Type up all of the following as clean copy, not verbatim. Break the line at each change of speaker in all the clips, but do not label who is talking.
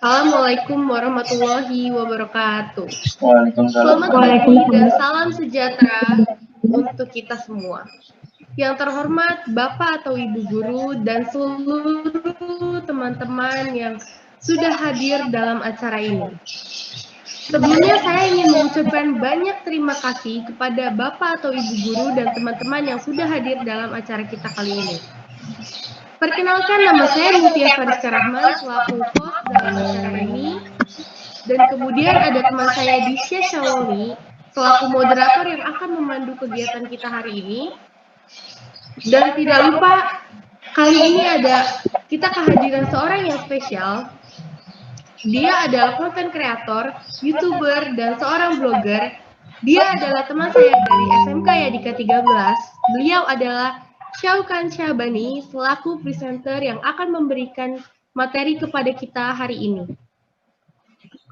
Assalamualaikum warahmatullahi wabarakatuh.
Waalaikumsalam.
Selamat pagi dan salam sejahtera untuk kita semua. Yang terhormat Bapak atau Ibu Guru dan seluruh teman-teman yang sudah hadir dalam acara ini. Sebelumnya saya ingin mengucapkan banyak terima kasih kepada Bapak atau Ibu Guru dan teman-teman yang sudah hadir dalam acara kita kali ini. Perkenalkan, nama saya Mutia Fariska Rahman selaku host dalam acara ini. Dan kemudian ada teman saya Disya Syawoni selaku moderator yang akan memandu kegiatan kita hari ini. Dan tidak lupa, kali ini kita kehadiran seorang yang spesial. Dia adalah content creator, YouTuber, dan seorang blogger. Dia adalah teman saya dari SMK Yadika 13. Beliau adalah Syaukan Syahbani selaku presenter yang akan memberikan materi kepada kita hari ini.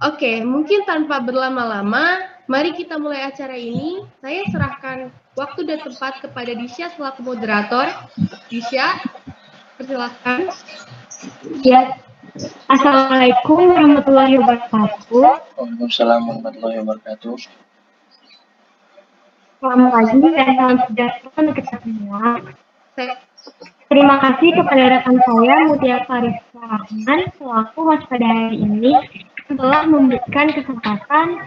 Oke, mungkin tanpa berlama-lama, mari kita mulai acara ini. Saya serahkan waktu dan tempat kepada Disya selaku moderator. Disya, persilakan.
Ya, Assalamualaikum warahmatullahi wabarakatuh.
Waalaikumsalam warahmatullahi wabarakatuh.
Selamat pagi dan salam sejahtera untuk kita semua. Terima kasih kepada rekan saya Mutia Fariska Rahman selaku host pada hari ini telah memberikan kesempatan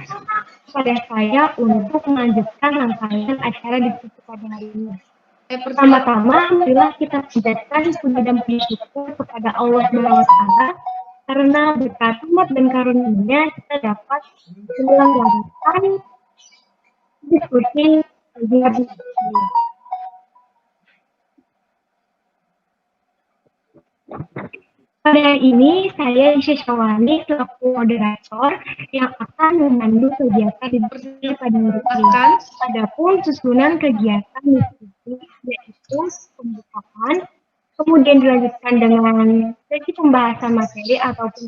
kepada saya untuk melanjutkan rangkaian acara diskusi pada hari ini. Pertama-tama, marilah kita panjatkan puji dan puji syukur kepada Allah SWT karena berkat rahmat dan karunia kita dapat menyelenggarakan diskusi pagi hari ini. Pada hari ini, saya Disya Syawani selaku moderator yang akan memandu kegiatan diskusi pada hari ini. Adapun susunan kegiatan diskusi yaitu pembukaan, kemudian dilanjutkan dengan sesi pembahasan materi ataupun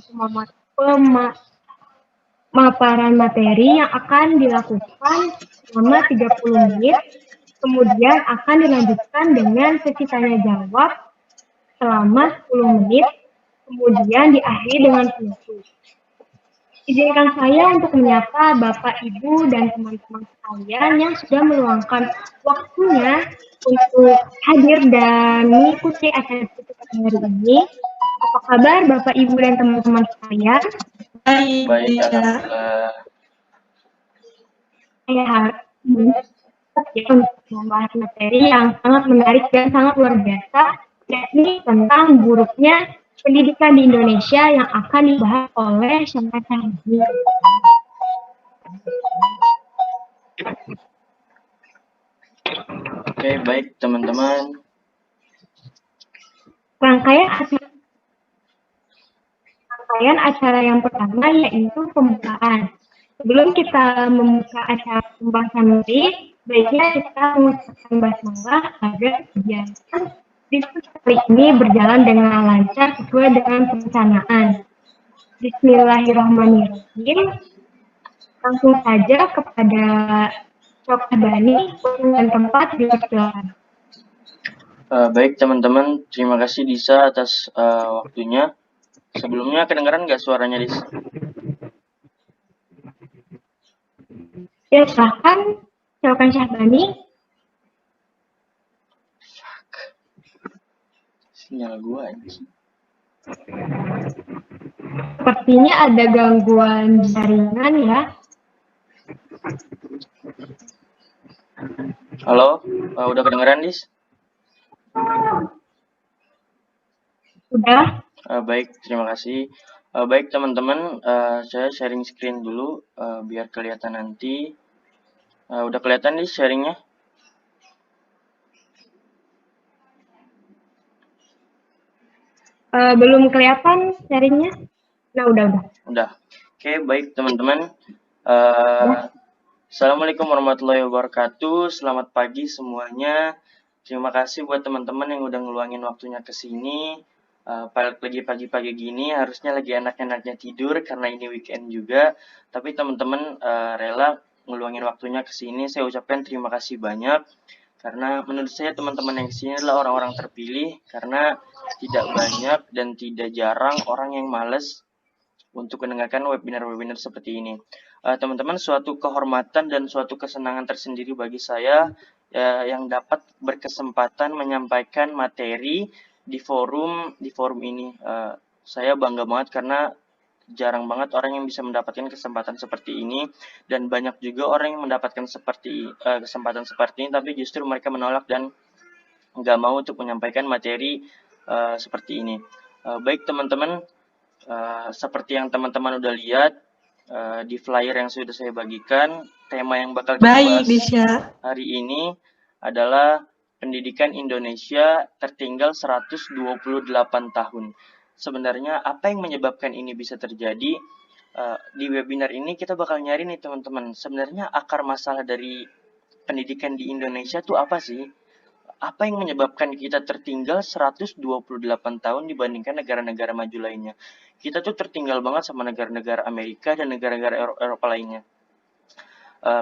pemaparan materi yang akan dilakukan selama 30 menit, kemudian akan dilanjutkan dengan sesi tanya jawab selama 10 menit, kemudian diakhiri dengan penutup. Izinkan saya untuk menyapa Bapak, Ibu, dan teman-teman sekalian yang sudah meluangkan waktunya untuk hadir dan mengikuti acara kita hari ini. Apa kabar Bapak, Ibu, dan teman-teman sekalian?
Baik, alhamdulillah.
Saya harap untuk membahas materi yang sangat menarik dan sangat luar biasa, yakni tentang buruknya pendidikan di Indonesia yang akan dibahas oleh Syaukan Syahbani.
Oke, baik teman-teman.
Rangkaian acara yang pertama yaitu pembukaan. Sebelum kita membuka acara pembahasan materi, baiknya kita mengucapkan basmalah agar kegiatan diskusi kali ini berjalan dengan lancar sesuai dengan perencanaan. Bismillahirrahmanirrahim. Langsung saja kepada Syahbani dan tempat dipersilakan.
Baik teman-teman, terima kasih Disa atas waktunya. Sebelumnya kedengaran nggak suaranya Dis?
Ya, silahkan Syaukan Syahbani.
Sinyal gua ini.
Sepertinya ada gangguan jaringan ya.
Halo, udah kedengeran Dis?
Udah.
Baik, terima kasih. Baik teman-teman, saya sharing screen dulu biar kelihatan nanti. Udah kelihatan Dis sharingnya?
Belum kelihatan sharingnya. Nah, udah.
Udah. Oke, baik teman-teman. Assalamualaikum warahmatullahi wabarakatuh. Selamat pagi semuanya. Terima kasih buat teman-teman yang udah ngeluangin waktunya ke sini. Lagi pagi-pagi gini, harusnya lagi enak-enaknya tidur karena ini weekend juga. Tapi teman-teman rela ngeluangin waktunya ke sini. Saya ucapkan terima kasih banyak. Karena menurut saya teman-teman yang kesini adalah orang-orang terpilih. Karena tidak banyak dan tidak jarang orang yang males untuk mendengarkan webinar-webinar seperti ini. Teman-teman, suatu kehormatan dan suatu kesenangan tersendiri bagi saya yang dapat berkesempatan menyampaikan materi di forum ini. Saya bangga banget karena jarang banget orang yang bisa mendapatkan kesempatan seperti ini, dan banyak juga orang yang mendapatkan kesempatan seperti ini tapi justru mereka menolak dan nggak mau untuk menyampaikan materi seperti ini. Baik teman-teman, seperti yang teman-teman udah lihat di flyer yang sudah saya bagikan, tema yang bakal kita bahas hari ini adalah pendidikan Indonesia tertinggal 128 tahun. Sebenarnya apa yang menyebabkan ini bisa terjadi? Di webinar ini kita bakal nyari nih teman-teman, sebenarnya akar masalah dari pendidikan di Indonesia tuh apa sih? Apa yang menyebabkan kita tertinggal 128 tahun dibandingkan negara-negara maju lainnya? Kita tuh tertinggal banget sama negara-negara Amerika dan negara-negara Eropa lainnya.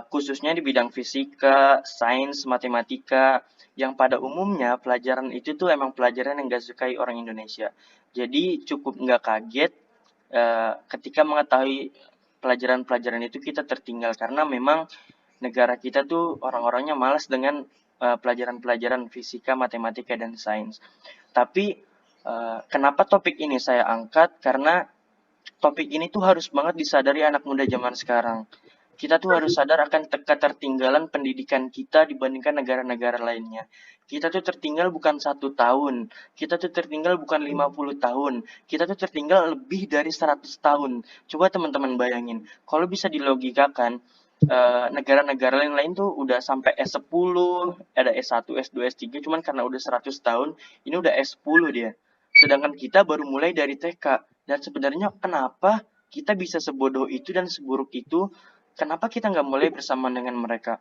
Khususnya di bidang fisika, sains, matematika, yang pada umumnya pelajaran itu tuh emang pelajaran yang gak sukai orang Indonesia. Jadi cukup nggak kaget ketika mengetahui pelajaran-pelajaran itu kita tertinggal, karena memang negara kita tuh orang-orangnya malas dengan pelajaran-pelajaran fisika, matematika, dan sains. Tapi kenapa topik ini saya angkat? Karena topik ini tuh harus banget disadari anak muda zaman sekarang. Kita tuh harus sadar akan ketertinggalan pendidikan kita dibandingkan negara-negara lainnya. Kita tuh tertinggal bukan 1 tahun, kita tuh tertinggal bukan 50 tahun, kita tuh tertinggal lebih dari 100 tahun. Coba teman-teman bayangin, kalau bisa dilogikakan, negara-negara lain tuh udah sampai S10, ada S1, S2, S3, cuman karena udah 100 tahun, ini udah S10 dia. Sedangkan kita baru mulai dari TK. Dan sebenarnya kenapa kita bisa sebodoh itu dan seburuk itu? Kenapa kita nggak mulai bersama dengan mereka?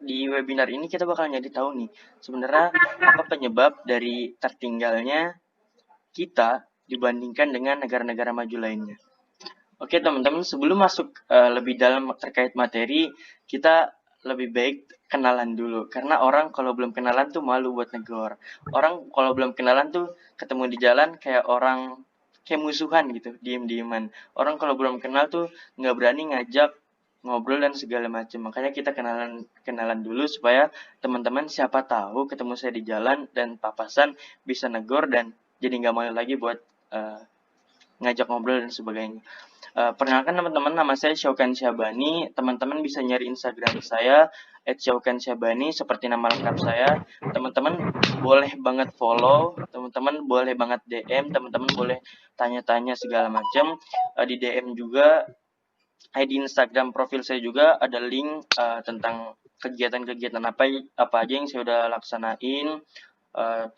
Di webinar ini kita bakal nyari tahu nih, sebenarnya apa penyebab dari tertinggalnya kita dibandingkan dengan negara-negara maju lainnya. Oke teman-teman, sebelum masuk lebih dalam terkait materi, kita lebih baik kenalan dulu. Karena orang kalau belum kenalan tuh malu buat negor. Orang kalau belum kenalan tuh ketemu di jalan kayak orang kayak musuhan gitu, diem-dieman. Orang kalau belum kenal tuh nggak berani ngajak ngobrol dan segala macam. Makanya kita kenalan dulu supaya teman-teman siapa tahu ketemu saya di jalan dan papasan bisa negor dan jadi nggak malu lagi buat ngajak ngobrol dan sebagainya. Perkenalkan teman-teman, nama saya Syaukan Syabani. Teman-teman bisa nyari Instagram saya @syaukansyabani seperti nama lengkap saya. Teman-teman boleh banget follow, teman-teman boleh banget DM, teman-teman boleh tanya-tanya segala macam. Di DM juga, di Instagram profil saya juga ada link tentang kegiatan-kegiatan apa aja yang saya udah laksanain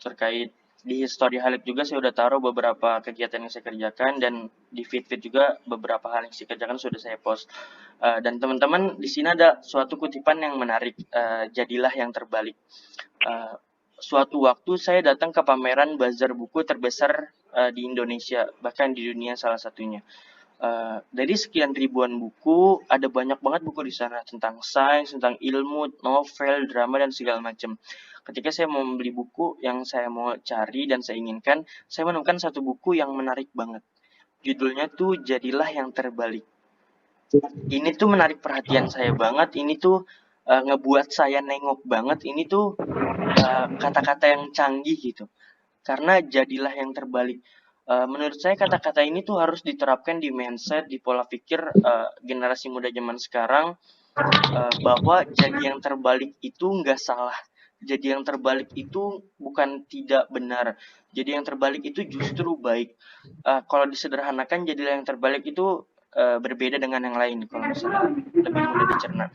terkait. Di Story Highlight juga saya udah taruh beberapa kegiatan yang saya kerjakan, dan di feed juga beberapa hal yang saya kerjakan sudah saya post. Dan teman-teman, di sini ada suatu kutipan yang menarik, jadilah yang terbalik. Suatu waktu saya datang ke pameran bazar buku terbesar di Indonesia, bahkan di dunia salah satunya. Dari sekian ribuan buku, ada banyak banget buku di sana tentang sains, tentang ilmu, novel, drama, dan segala macam. Ketika saya mau membeli buku yang saya mau cari dan saya inginkan, saya menemukan satu buku yang menarik banget. Judulnya tuh Jadilah Yang Terbalik. Ini tuh menarik perhatian saya banget. Ini tuh ngebuat saya nengok banget. Ini tuh kata-kata yang canggih gitu. Karena jadilah yang terbalik. Menurut saya kata-kata ini tuh harus diterapkan di mindset, di pola pikir generasi muda zaman sekarang, bahwa jadi yang terbalik itu nggak salah. Jadi yang terbalik itu bukan tidak benar. Jadi yang terbalik itu justru baik. Kalau disederhanakan, jadilah yang terbalik itu berbeda dengan yang lain kalau misalnya lebih mudah dicerna.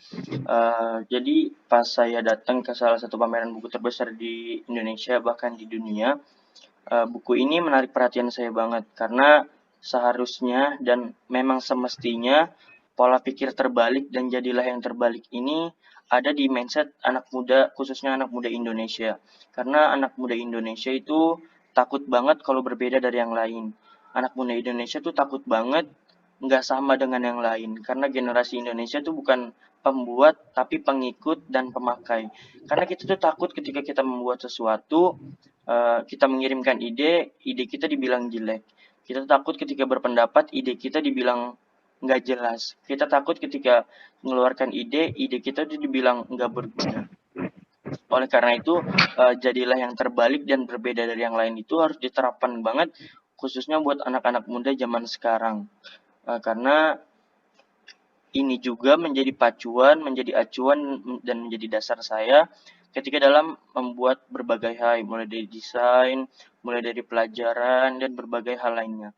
Jadi pas saya datang ke salah satu pameran buku terbesar di Indonesia bahkan di dunia, buku ini menarik perhatian saya banget karena seharusnya dan memang semestinya pola pikir terbalik dan jadilah yang terbalik ini ada di mindset anak muda, khususnya anak muda Indonesia. Karena anak muda Indonesia itu takut banget kalau berbeda dari yang lain. Anak muda Indonesia tuh takut banget nggak sama dengan yang lain. Karena generasi Indonesia tuh bukan pembuat, tapi pengikut dan pemakai. Karena kita tuh takut ketika kita membuat sesuatu, kita mengirimkan ide kita dibilang jelek. Kita takut ketika berpendapat, ide kita dibilang nggak jelas. Kita takut ketika mengeluarkan ide kita itu dibilang nggak berguna. Oleh karena itu, jadilah yang terbalik dan berbeda dari yang lain itu harus diterapkan banget, khususnya buat anak-anak muda zaman sekarang. Karena ini juga menjadi pacuan, menjadi acuan, dan menjadi dasar saya ketika dalam membuat berbagai hal, mulai dari desain, mulai dari pelajaran, dan berbagai hal lainnya.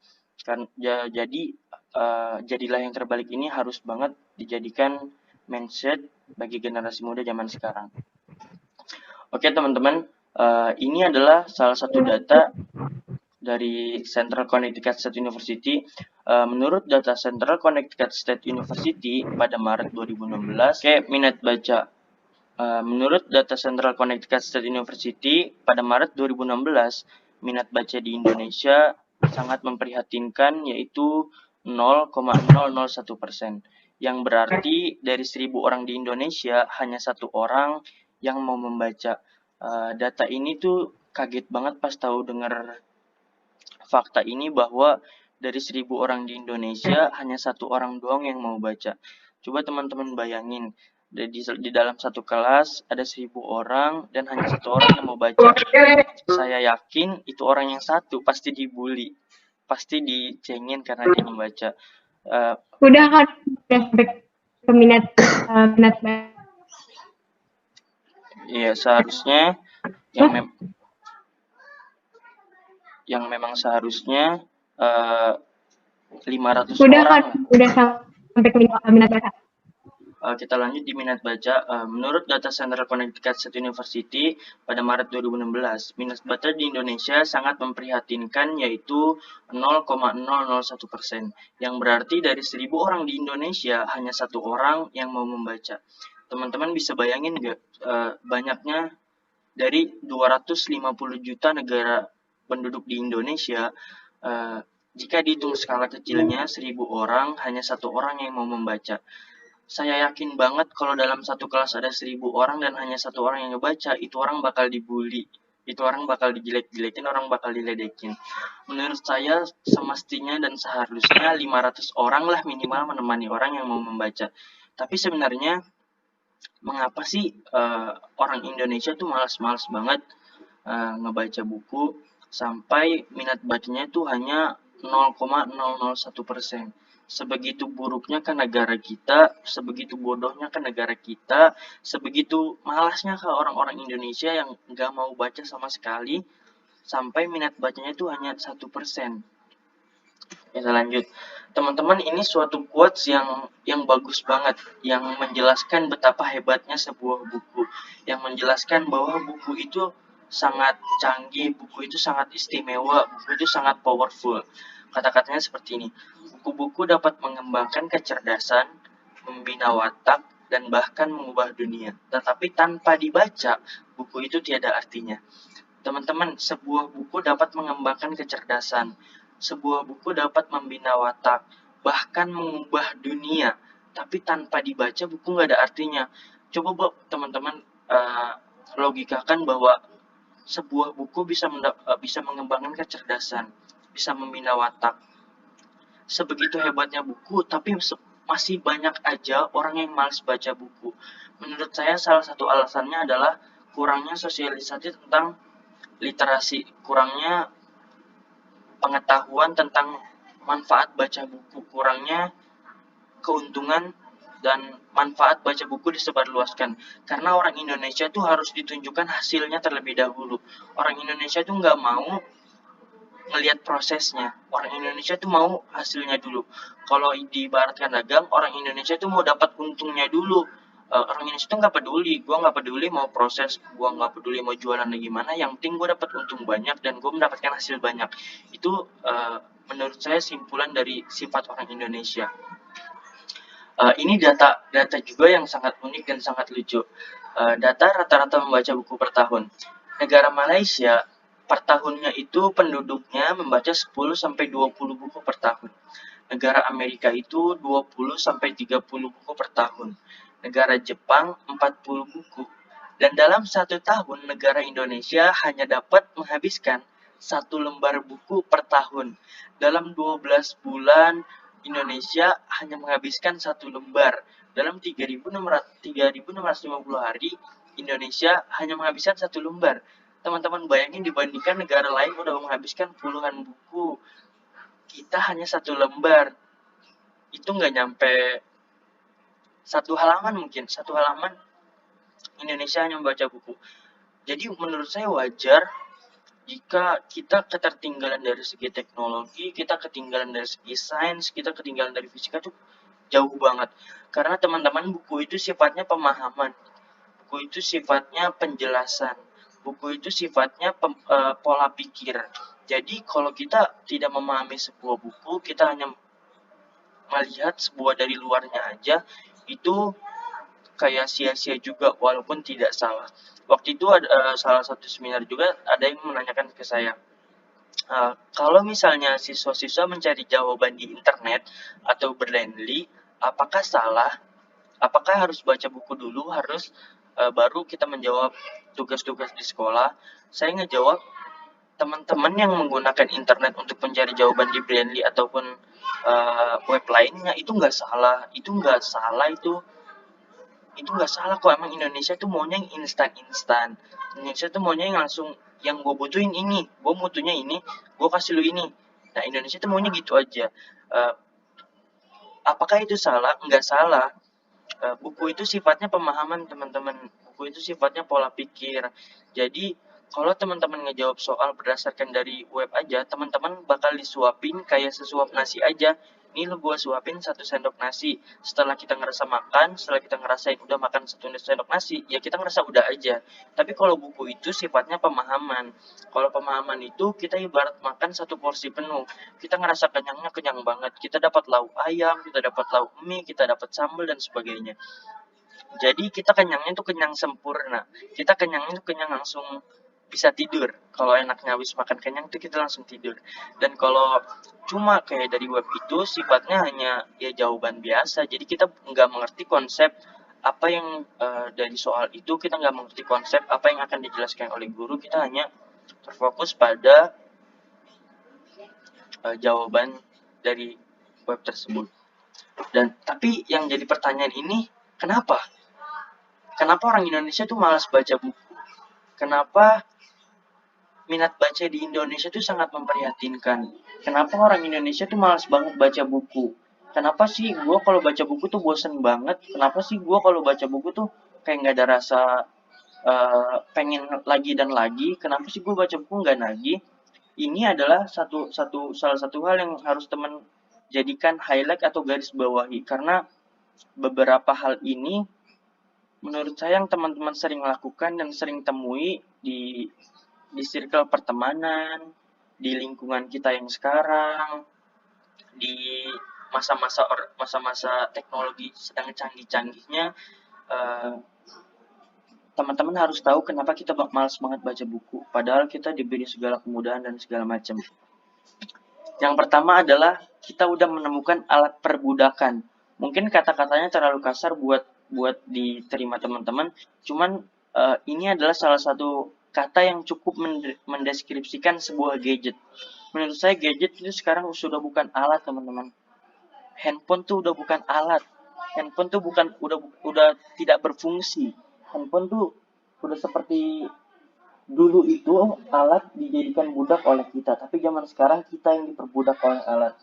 Jadilah yang terbalik ini harus banget dijadikan mindset bagi generasi muda zaman sekarang. Oke teman-teman, ini adalah salah satu data dari Central Connecticut State University. Menurut data Central Connecticut State University pada Maret 2016, minat baca. Menurut data Central Connecticut State University pada Maret 2016, minat baca di Indonesia sangat memprihatinkan, yaitu 0,001%. Yang berarti dari 1.000 orang di Indonesia hanya 1 orang yang mau membaca. Data ini tuh kaget banget pas tahu dengar fakta ini, bahwa dari 1.000 orang di Indonesia hanya 1 orang doang yang mau baca. Coba teman-teman bayangin, di dalam satu kelas ada 1.000 orang dan hanya 1 orang yang mau baca. Saya yakin itu orang yang satu pasti dibully, pasti dicengin karena dia membaca.
Udah kan ke minat baca.
Iya, seharusnya yang memang seharusnya 500
udah
orang.
Kan, udah sampai ke minat baca.
Kita lanjut di minat baca. Menurut data Central Connecticut State University pada Maret 2016, minat baca di Indonesia sangat memprihatinkan, yaitu 0,001%. Yang berarti dari 1.000 orang di Indonesia hanya 1 orang yang mau membaca. Teman-teman bisa bayangin nggak, banyaknya dari 250 juta negara penduduk di Indonesia, jika dihitung skala kecilnya 1.000 orang, hanya 1 orang yang mau membaca. Saya yakin banget kalau dalam satu kelas ada 1.000 orang dan hanya 1 orang yang ngebaca, itu orang bakal dibully, itu orang bakal dijelek-jelekin, orang bakal diledekin. Menurut saya semestinya dan seharusnya 500 orang lah minimal menemani orang yang mau membaca. Tapi sebenarnya mengapa sih orang Indonesia tuh malas-malas banget ngebaca buku, sampai minat bacanya tuh hanya 0,001%. Sebegitu buruknya kan negara kita, sebegitu bodohnya kan negara kita, sebegitu malasnya ke orang-orang Indonesia yang nggak mau baca sama sekali, sampai minat bacanya itu hanya 1%. Kita lanjut. Teman-teman, ini suatu quotes yang bagus banget, yang menjelaskan betapa hebatnya sebuah buku, yang menjelaskan bahwa buku itu sangat canggih, buku itu sangat istimewa, buku itu sangat powerful. Kata-katanya seperti ini: buku-buku dapat mengembangkan kecerdasan, membina watak, dan bahkan mengubah dunia. Tetapi tanpa dibaca, buku itu tiada artinya. Teman-teman, sebuah buku dapat mengembangkan kecerdasan, sebuah buku dapat membina watak, bahkan mengubah dunia. Tapi tanpa dibaca, buku nggak ada artinya. Coba teman-teman logikakan bahwa sebuah buku bisa mengembangkan kecerdasan, bisa membina watak. Sebegitu hebatnya buku, tapi masih banyak aja orang yang malas baca buku. Menurut saya salah satu alasannya adalah kurangnya sosialisasi tentang literasi, kurangnya pengetahuan tentang manfaat baca buku, kurangnya keuntungan dan manfaat baca buku disebarluaskan. Karena orang Indonesia tuh harus ditunjukkan hasilnya terlebih dahulu. Orang Indonesia tuh nggak mau ngelihat prosesnya. Orang Indonesia tuh mau hasilnya dulu. Kalau diibaratkan dagang, orang Indonesia tuh mau dapat untungnya dulu. Orang Indonesia tuh nggak peduli. Gue nggak peduli mau proses, gue nggak peduli mau jualannya gimana. Yang penting gue dapat untung banyak dan gue mendapatkan hasil banyak. Itu menurut saya simpulan dari sifat orang Indonesia. Ini data juga yang sangat unik dan sangat lucu. Data rata-rata membaca buku per tahun. Negara Malaysia per tahunnya itu penduduknya membaca 10-20 buku per tahun. Negara Amerika itu 20-30 buku per tahun. Negara Jepang 40 buku. Dan dalam 1 tahun negara Indonesia hanya dapat menghabiskan 1 lembar buku per tahun. Dalam 12 bulan, Indonesia hanya menghabiskan 1 lembar. Dalam 3.650 hari, Indonesia hanya menghabiskan 1 lembar. Teman-teman bayangin, dibandingkan negara lain udah menghabiskan puluhan buku, kita hanya 1 lembar. Itu nggak nyampe 1 halaman, mungkin 1 halaman Indonesia hanya membaca buku. Jadi menurut saya wajar jika kita ketertinggalan dari segi teknologi, kita ketinggalan dari segi sains, kita ketinggalan dari fisika tuh jauh banget. Karena teman-teman, buku itu sifatnya pemahaman, buku itu sifatnya penjelasan, buku itu sifatnya pola pikir. Jadi kalau kita tidak memahami sebuah buku, kita hanya melihat sebuah dari luarnya aja, itu kayak sia-sia juga walaupun tidak salah. Waktu itu ada salah satu seminar juga ada yang menanyakan ke saya, kalau misalnya siswa-siswa mencari jawaban di internet atau berlenli, apakah salah? Apakah harus baca buku dulu, harus baru kita menjawab tugas-tugas di sekolah? Saya ngejawab, teman-teman yang menggunakan internet untuk mencari jawaban di Brandly ataupun web lainnya itu nggak salah, itu nggak salah kok. Emang Indonesia tuh maunya yang instan. Indonesia tuh maunya yang langsung, yang gue butuhin ini, gue butuhnya ini, gue kasih lu ini. Nah, Indonesia tuh maunya gitu aja. Apakah itu salah? Nggak salah. Buku itu sifatnya pemahaman, teman-teman. Buku itu sifatnya pola pikir. Jadi kalau teman-teman ngejawab soal berdasarkan dari web aja, teman-teman bakal disuapin kayak sesuap nasi aja. Ini lu gua suapin 1 sendok nasi. Setelah kita ngerasa makan, setelah kita ngerasain udah makan 1 sendok nasi, ya kita ngerasa udah aja. Tapi kalau buku itu sifatnya pemahaman. Kalau pemahaman itu kita ibarat makan 1 porsi penuh. Kita ngerasa kenyangnya kenyang banget. Kita dapat lauk ayam, kita dapat lauk mie, kita dapat sambal dan sebagainya. Jadi kita kenyangnya itu kenyang sempurna. Kita kenyangnya itu kenyang langsung bisa tidur. Kalau enaknya habis makan kenyang itu kita langsung tidur. Dan kalau cuma kayak dari web itu sifatnya hanya ya jawaban biasa. Jadi kita nggak mengerti konsep apa yang dari soal itu, kita nggak mengerti konsep apa yang akan dijelaskan oleh guru. Kita hanya terfokus pada jawaban dari web tersebut. Dan tapi yang jadi pertanyaan ini, kenapa orang Indonesia tuh malas baca buku? Kenapa minat baca di Indonesia tuh sangat memprihatinkan? Kenapa orang Indonesia tuh malas banget baca buku? Kenapa sih gue kalau baca buku tuh bosen banget? Kenapa sih gue kalau baca buku tuh kayak nggak ada rasa pengen lagi dan lagi? Kenapa sih gue baca buku nggak nagih? Ini adalah salah satu hal yang harus teman jadikan highlight atau garis bawahi, karena beberapa hal ini menurut saya yang teman-teman sering lakukan dan sering temui di circle pertemanan, di lingkungan kita yang sekarang, di masa-masa teknologi sedang canggih-canggihnya. Teman-teman harus tahu kenapa kita malas banget baca buku, padahal kita diberi segala kemudahan dan segala macam. Yang pertama adalah kita udah menemukan alat perbudakan. Mungkin kata-katanya terlalu kasar buat diterima teman-teman, cuman ini adalah salah satu kata yang cukup mendeskripsikan sebuah gadget. Menurut saya gadget itu sekarang sudah bukan alat, teman-teman. Handphone tuh udah bukan alat. Handphone tuh udah tidak berfungsi. Handphone tuh udah seperti dulu itu alat dijadikan budak oleh kita, tapi zaman sekarang kita yang diperbudak oleh alat.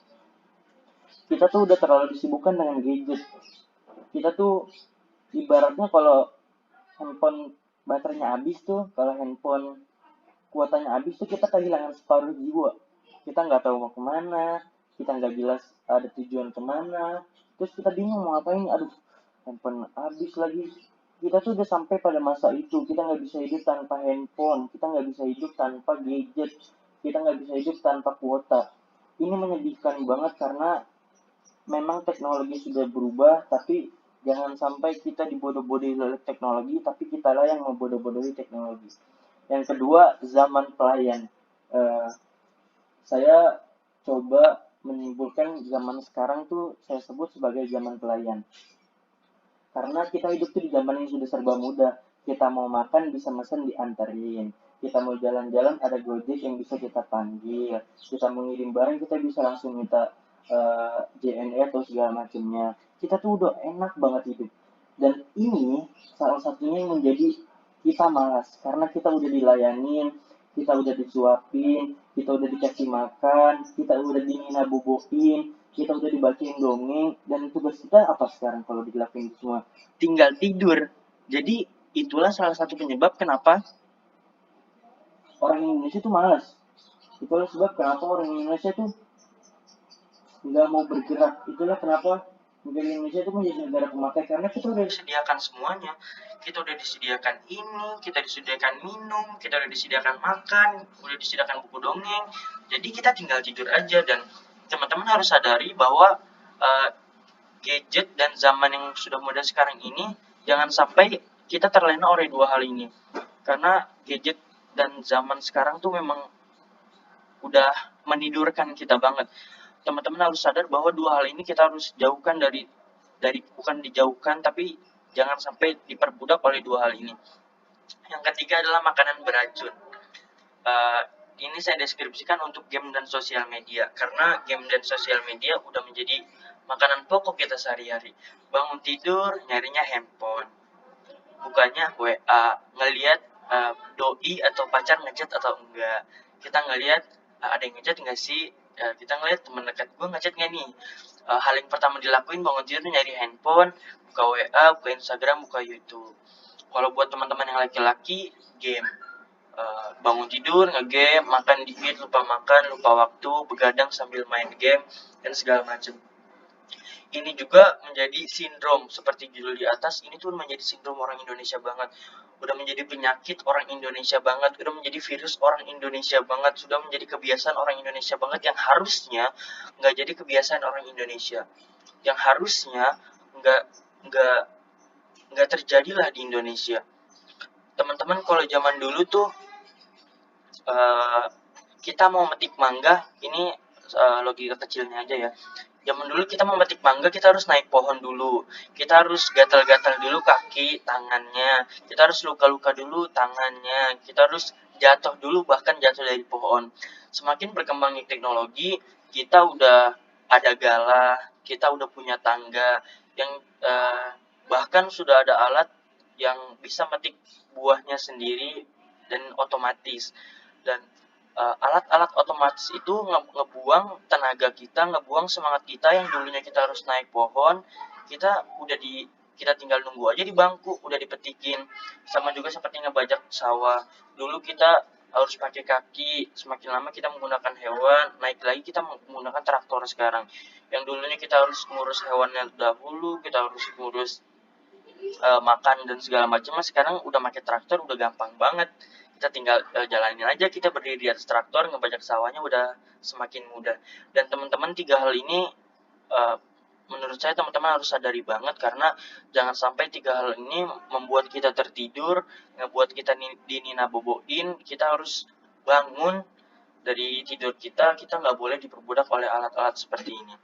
Kita tuh udah terlalu disibukkan dengan gadget. Kita tuh ibaratnya kalau handphone baterainya habis tuh, kalau handphone kuotanya habis tuh kita kehilangan separuh jiwa. Kita nggak tahu mau kemana, kita nggak jelas ada tujuan kemana, terus kita bingung mau ngapain. Aduh, handphone habis lagi. Kita tuh udah sampai pada masa itu, kita nggak bisa hidup tanpa handphone, kita nggak bisa hidup tanpa gadget, kita nggak bisa hidup tanpa kuota. Ini menyedihkan banget karena memang teknologi sudah berubah, tapi jangan sampai kita dibodoh-bodohi oleh teknologi, tapi kitalah yang membodoh-bodohi teknologi. Yang kedua, zaman pelayan. Saya coba menyimpulkan zaman sekarang tuh saya sebut sebagai zaman pelayan. Karena kita hidup tuh di zaman yang sudah serba mudah. Kita mau makan bisa mesen diantarin. Kita mau jalan-jalan ada Gojek yang bisa kita panggil, kita mau ngirim barang kita bisa langsung minta JNE atau segala macamnya. Kita tuh udah enak banget hidup. Dan ini salah satunya yang menjadi kita malas karena kita udah dilayanin, kita udah disuapin, kita udah dikasih makan, kita udah dinina boboin, kita udah dibacain dongeng, dan tugas kita apa sekarang kalau dilakuin semua? Tinggal tidur. Jadi itulah salah satu penyebab kenapa orang Indonesia tuh malas. Itulah sebab kenapa orang Indonesia tuh nggak mau bergerak. Itulah kenapa negara Indonesia itu menjadi negara pemakai, karena kita udah disediakan semuanya. Kita udah disediakan ini, kita disediakan minum, kita udah disediakan makan, udah disediakan buku dongeng. Jadi kita tinggal tidur aja. Dan teman-teman harus sadari bahwa gadget dan zaman yang sudah modern sekarang ini, jangan sampai kita terlena oleh dua hal ini. Karena gadget dan zaman sekarang tuh memang udah menidurkan kita banget. Teman-teman harus sadar bahwa dua hal ini kita harus jauhkan dari bukan dijauhkan, tapi jangan sampai diperbudak oleh dua hal ini. Yang ketiga adalah makanan beracun. Ini saya deskripsikan untuk game dan sosial media, karena game dan sosial media udah menjadi makanan pokok kita sehari-hari. Bangun tidur nyarinya handphone, bukanya WA, ngelihat doi atau pacar ngechat atau enggak. Kita ngelihat ada yang ngechat enggak sih, kita ngelihat teman dekat gue ngechat nggak nih. Hal yang pertama dilakuin bangun tidur nyari handphone, buka WA, buka Instagram, buka YouTube. Kalau buat teman-teman yang laki-laki, game. Bangun tidur ngegame, makan dikit, lupa makan, lupa waktu, begadang sambil main game, dan segala macam. Ini juga menjadi sindrom seperti judul di atas. Ini tuh menjadi sindrom orang Indonesia banget, udah menjadi penyakit orang Indonesia banget, udah menjadi virus orang Indonesia banget, sudah menjadi kebiasaan orang Indonesia banget, yang harusnya nggak jadi kebiasaan orang Indonesia, yang harusnya nggak nggak terjadilah di Indonesia. Teman-teman, kalau zaman dulu tuh kita mau metik mangga, ini logika kecilnya aja ya. Zaman dulu kita mau metik mangga, kita harus naik pohon dulu. Kita harus gatal-gatal dulu kaki, tangannya. Kita harus luka-luka dulu tangannya. Kita harus jatuh dulu, bahkan jatuh dari pohon. Semakin berkembangnya teknologi, kita udah ada galah, kita udah punya tangga, yang bahkan sudah ada alat yang bisa metik buahnya sendiri dan otomatis. Dan alat-alat otomatis itu ngebuang tenaga kita, ngebuang semangat kita yang dulunya kita harus naik pohon, kita tinggal nunggu aja di bangku, udah dipetikin. Sama juga seperti ngebajak sawah. Dulu kita harus pakai kaki, semakin lama kita menggunakan hewan, naik lagi kita menggunakan traktor sekarang. Yang dulunya kita harus ngurus hewannya dahulu, kita harus ngurus makan dan segala macam, sekarang udah pakai traktor, udah gampang banget. Kita tinggal jalanin aja, kita berdiri di atas traktor, ngebajak sawahnya udah semakin mudah. Dan teman-teman, tiga hal ini menurut saya teman-teman harus sadari banget, karena jangan sampai tiga hal ini membuat kita tertidur, ngebuat kita dinina boboin. Kita harus bangun dari tidur kita nggak boleh diperbudak oleh alat-alat seperti ini.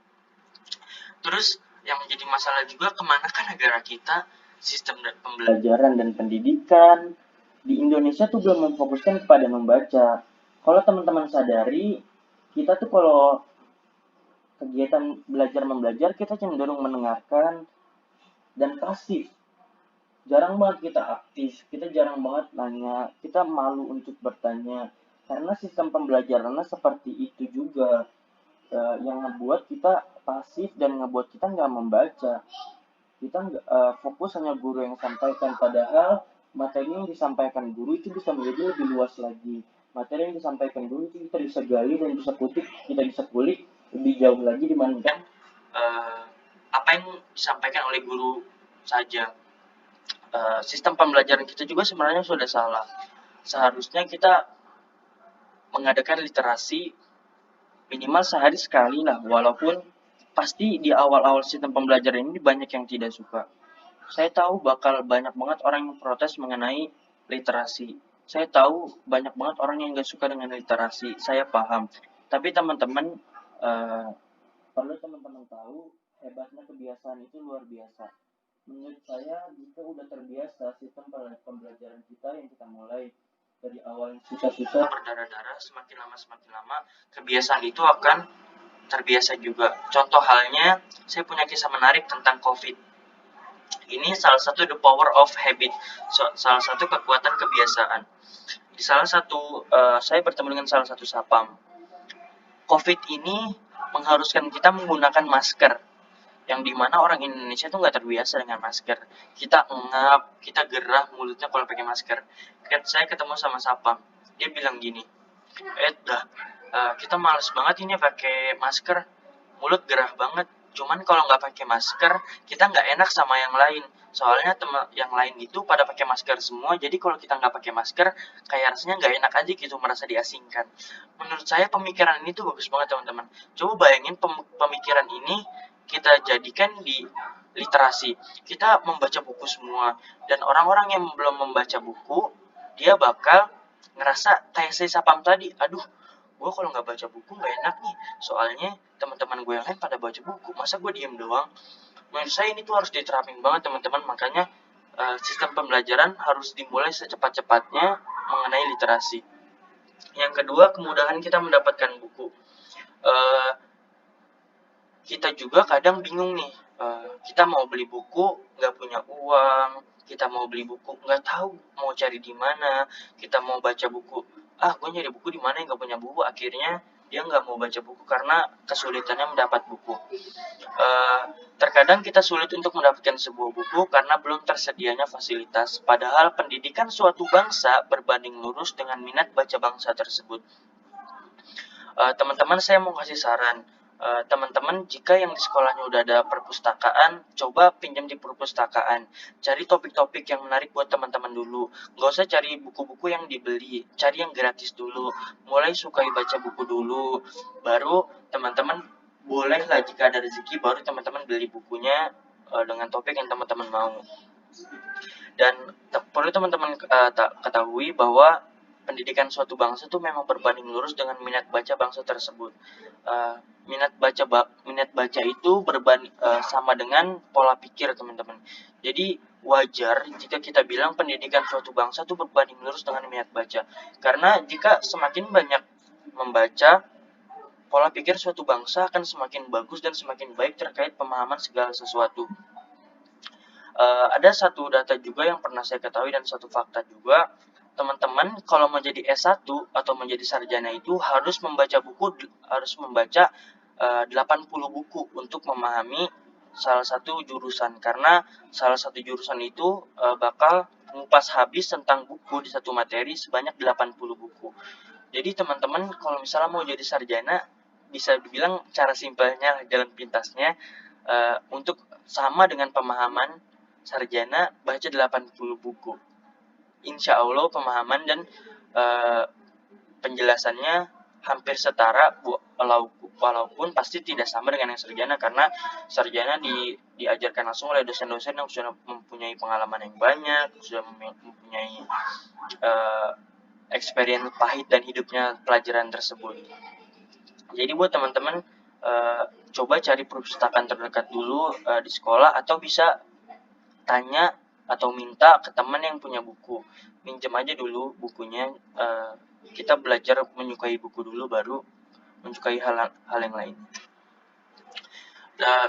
Terus yang menjadi masalah juga, kemanakah negara kita sistem pembelajaran dan pendidikan di Indonesia tuh belum memfokuskan kepada membaca. Kalau teman-teman sadari, kita tuh kalau kegiatan belajar-membelajar, kita cenderung mendengarkan dan pasif. Jarang banget kita aktif, kita jarang banget nanya, kita malu untuk bertanya. Karena sistem pembelajarannya seperti itu juga, yang ngebuat kita pasif dan ngebuat kita nggak membaca. Kita fokus hanya guru yang sampaikan, padahal materi yang disampaikan guru itu bisa menjadi lebih luas lagi. Materi yang disampaikan guru itu kita bisa gali dan bisa kulik lebih jauh lagi dibandingkan apa yang disampaikan oleh guru saja. Sistem pembelajaran kita juga sebenarnya sudah salah. Seharusnya kita mengadakan literasi minimal sehari sekali lah, walaupun pasti di awal-awal sistem pembelajaran ini banyak yang tidak suka. Saya tahu bakal banyak banget orang yang protes mengenai literasi. Saya tahu banyak banget orang yang gak suka dengan literasi. Saya paham. Tapi teman-teman, perlu teman-teman tahu, hebatnya kebiasaan itu luar biasa. Menurut saya, jika udah terbiasa sistem pembelajaran kita yang kita mulai dari awal susah-susah berdarah-darah, semakin lama kebiasaan itu akan terbiasa juga. Contoh halnya, saya punya kisah menarik tentang COVID. Ini salah satu the power of habit, salah satu kekuatan kebiasaan. Di salah satu, saya bertemu dengan salah satu sapam. COVID ini mengharuskan kita menggunakan masker, yang dimana orang Indonesia tuh nggak terbiasa dengan masker. Kita engap, kita gerah mulutnya kalau pakai masker. Saya ketemu sama sapam, dia bilang gini, kita males banget ini pakai masker, mulut gerah banget. Cuman kalau nggak pakai masker, kita nggak enak sama yang lain. Soalnya yang lain itu pada pakai masker semua, jadi kalau kita nggak pakai masker, kayak rasanya nggak enak aja gitu, merasa diasingkan. Menurut saya pemikiran ini tuh bagus banget teman-teman. Coba bayangin pemikiran ini kita jadikan di literasi. Kita membaca buku semua, dan orang-orang yang belum membaca buku, dia bakal ngerasa kayak saya sapam tadi, aduh, gue kalau nggak baca buku nggak enak nih, soalnya teman-teman gue yang lain pada baca buku, masa gue diem doang. Menurut saya ini tuh harus diterapin banget teman-teman, makanya sistem pembelajaran harus dimulai secepat-cepatnya mengenai literasi. Yang kedua, kemudahan kita mendapatkan buku. Kita juga kadang bingung nih, kita mau beli buku nggak punya uang, kita mau beli buku nggak tahu mau cari di mana, kita mau baca buku, gue nyari buku di mana yang nggak punya buku, akhirnya dia nggak mau baca buku karena kesulitannya mendapat buku. Terkadang kita sulit untuk mendapatkan sebuah buku karena belum tersedianya fasilitas, padahal pendidikan suatu bangsa berbanding lurus dengan minat baca bangsa tersebut. Teman-teman, saya mau kasih saran. Teman-teman, jika yang di sekolahnya udah ada perpustakaan, coba pinjam di perpustakaan. Cari topik-topik yang menarik buat teman-teman dulu. Nggak usah cari buku-buku yang dibeli, cari yang gratis dulu. Mulai sukai baca buku dulu, baru teman-teman bolehlah jika ada rezeki, baru teman-teman beli bukunya dengan topik yang teman-teman mau. Dan perlu teman-teman ketahui bahwa pendidikan suatu bangsa itu memang berbanding lurus dengan minat baca bangsa tersebut. Minat baca itu sama dengan pola pikir teman-teman. Jadi wajar jika kita bilang pendidikan suatu bangsa itu berbanding lurus dengan minat baca. Karena jika semakin banyak membaca, pola pikir suatu bangsa akan semakin bagus dan semakin baik terkait pemahaman segala sesuatu. Ada satu data juga yang pernah saya ketahui dan satu fakta juga, teman-teman kalau menjadi S1 atau menjadi sarjana itu harus membaca 80 buku untuk memahami salah satu jurusan, karena salah satu jurusan itu bakal mengupas habis tentang buku di satu materi sebanyak 80 buku. Jadi teman-teman kalau misalnya mau jadi sarjana, bisa dibilang cara simpelnya, jalan pintasnya, untuk sama dengan pemahaman sarjana, baca 80 buku. Insya Allah pemahaman dan penjelasannya hampir setara, walaupun pasti tidak sama dengan yang sarjana, karena sarjana diajarkan langsung oleh dosen-dosen yang sudah mempunyai pengalaman yang banyak, sudah mempunyai experience pahit dan hidupnya pelajaran tersebut. Jadi buat teman-teman, coba cari perpustakaan terdekat dulu di sekolah, atau bisa tanya atau minta ke teman yang punya buku, minjem aja dulu bukunya. Kita belajar menyukai buku dulu, baru menyukai hal yang lain.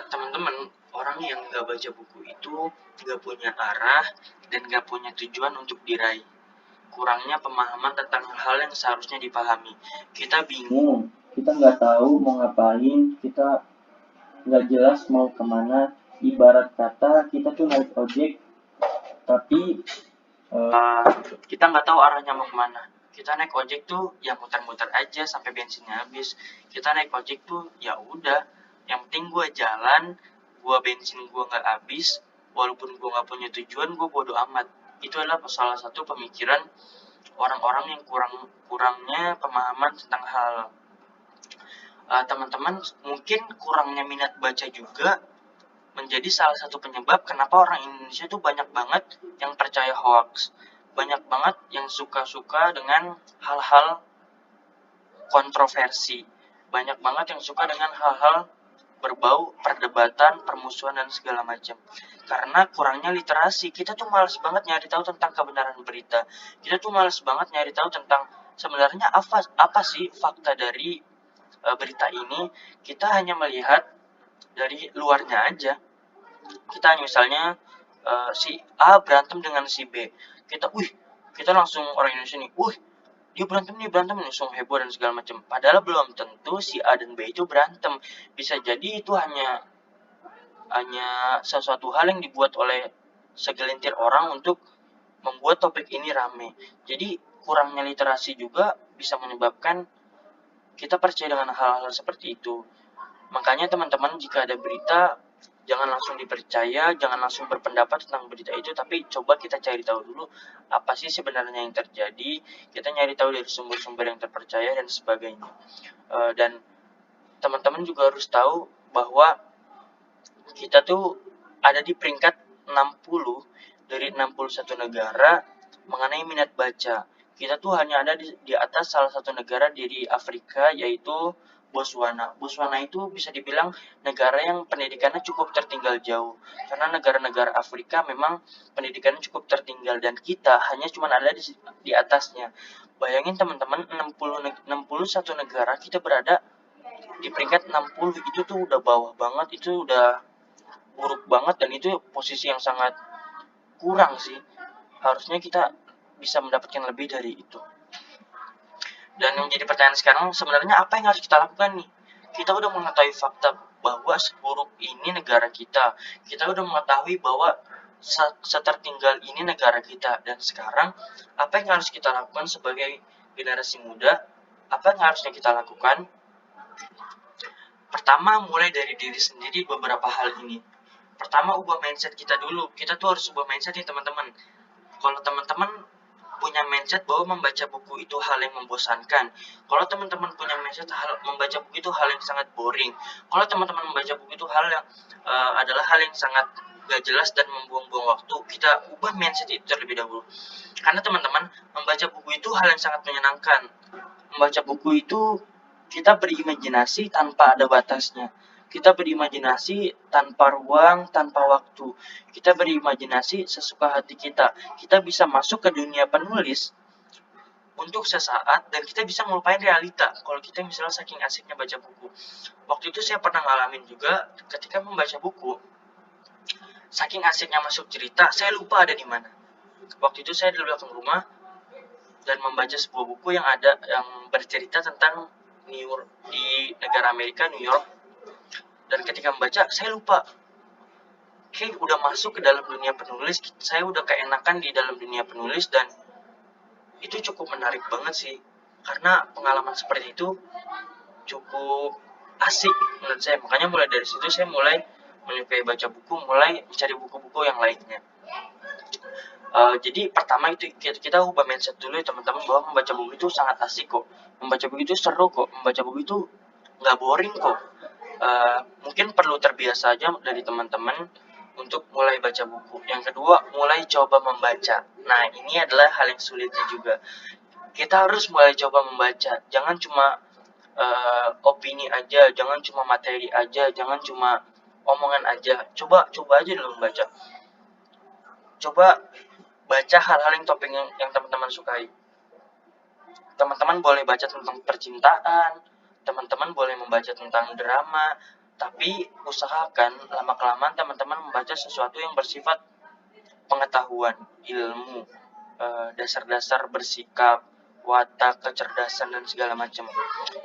Teman-teman, orang yang gak baca buku itu gak punya arah dan gak punya tujuan untuk diraih. Kurangnya pemahaman tentang hal yang seharusnya dipahami. Kita bingung, kita gak tahu mau ngapain, kita gak jelas mau kemana. Ibarat kata kita tuh naik ojek, tapi kita nggak tahu arahnya mau kemana. Kita naik ojek tuh ya muter-muter aja sampai bensinnya habis. Kita naik ojek tuh ya udah, yang penting gue jalan, bensin gue nggak habis, walaupun gue nggak punya tujuan, gue bodo amat. Itu adalah salah satu pemikiran orang-orang yang kurangnya pemahaman tentang hal. Teman-teman, mungkin kurangnya minat baca juga menjadi salah satu penyebab kenapa orang Indonesia itu banyak banget yang percaya hoax, banyak banget yang suka-suka dengan hal-hal kontroversi, banyak banget yang suka dengan hal-hal berbau perdebatan, permusuhan, dan segala macam. Karena kurangnya literasi, kita tuh males banget nyari tahu tentang kebenaran berita. Kita tuh males banget nyari tahu tentang sebenarnya apa sih fakta dari berita ini. Kita hanya melihat dari luarnya aja. Kita misalnya si A berantem dengan si B. Kita langsung orang Indonesia nih, dia berantem nih, langsung heboh dan segala macam. Padahal belum tentu si A dan B itu berantem. Bisa jadi itu hanya sesuatu hal yang dibuat oleh segelintir orang untuk membuat topik ini rame. Jadi kurangnya literasi juga bisa menyebabkan kita percaya dengan hal-hal seperti itu. Makanya teman-teman, jika ada berita, jangan langsung dipercaya, jangan langsung berpendapat tentang berita itu, tapi coba kita cari tahu dulu apa sih sebenarnya yang terjadi. Kita nyari tahu dari sumber-sumber yang terpercaya dan sebagainya. Dan teman-teman juga harus tahu bahwa kita tuh ada di peringkat 60 dari 61 negara mengenai minat baca. Kita tuh hanya ada di atas salah satu negara di Afrika, yaitu Botswana. Botswana itu bisa dibilang negara yang pendidikannya cukup tertinggal jauh. Karena negara-negara Afrika memang pendidikannya cukup tertinggal dan kita hanya cuma ada di atasnya. Bayangin teman-teman, 61 negara kita berada di peringkat 60, itu tuh udah bawah banget, itu udah buruk banget, dan itu posisi yang sangat kurang sih. Harusnya kita bisa mendapatkan lebih dari itu. Dan yang jadi pertanyaan sekarang, sebenarnya apa yang harus kita lakukan nih? Kita udah mengetahui fakta bahwa seburuk ini negara kita. Kita udah mengetahui bahwa setertinggal ini negara kita. Dan sekarang, apa yang harus kita lakukan sebagai generasi muda? Apa yang harusnya kita lakukan? Pertama, mulai dari diri sendiri beberapa hal ini. Pertama, ubah mindset kita dulu. Kita tuh harus ubah mindset nih teman-teman. Kalau teman-teman punya mindset bahwa membaca buku itu hal yang membosankan, kalau teman-teman punya mindset membaca buku itu hal yang sangat boring, kalau teman-teman membaca buku itu hal yang adalah hal yang sangat gak jelas dan membuang-buang waktu, kita ubah mindset itu terlebih dahulu. Karena teman-teman, membaca buku itu hal yang sangat menyenangkan. Membaca buku itu kita berimajinasi tanpa ada batasnya. Kita berimajinasi tanpa ruang, tanpa waktu. Kita berimajinasi sesuka hati kita. Kita bisa masuk ke dunia penulis untuk sesaat, dan kita bisa ngelupain realita. Kalau kita misalnya saking asiknya baca buku. Waktu itu saya pernah ngalamin juga ketika membaca buku. Saking asiknya masuk cerita, saya lupa ada di mana. Waktu itu saya di belakang rumah dan membaca sebuah buku yang bercerita tentang di negara Amerika, New York. Dan ketika membaca, saya lupa. Kayak udah masuk ke dalam dunia penulis, saya udah keenakan di dalam dunia penulis, dan itu cukup menarik banget sih. Karena pengalaman seperti itu cukup asik menurut saya. Makanya mulai dari situ saya mulai menyukai baca buku, mulai mencari buku-buku yang lainnya. Jadi pertama itu kita ubah mindset dulu ya teman-teman, bahwa membaca buku itu sangat asik kok. Membaca buku itu seru kok. Membaca buku itu nggak boring kok. Mungkin perlu terbiasa aja dari teman-teman untuk mulai baca buku. Yang kedua, mulai coba membaca. Nah, ini adalah hal yang sulitnya juga. Kita harus mulai coba membaca. Jangan cuma opini aja, jangan cuma materi aja, jangan cuma omongan aja. Coba aja dulu membaca. Coba baca hal-hal yang topik yang teman-teman sukai. Teman-teman boleh baca tentang percintaan, teman-teman boleh membaca tentang drama, tapi usahakan lama-kelamaan teman-teman membaca sesuatu yang bersifat pengetahuan, ilmu, dasar-dasar bersikap, watak, kecerdasan, dan segala macam.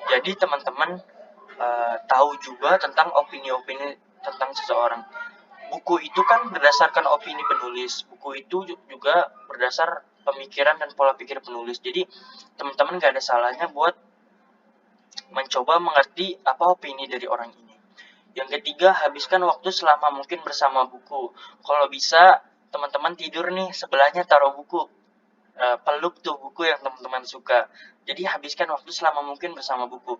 Jadi teman-teman tahu juga tentang opini-opini tentang seseorang. Buku itu kan berdasarkan opini penulis. Buku itu juga berdasar pemikiran dan pola pikir penulis. Jadi teman-teman gak ada salahnya buat mencoba mengerti apa opini dari orang ini. Yang ketiga, habiskan waktu selama mungkin bersama buku. Kalau bisa, teman-teman tidur nih, sebelahnya taruh buku. Peluk tuh buku yang teman-teman suka. Jadi habiskan waktu selama mungkin bersama buku.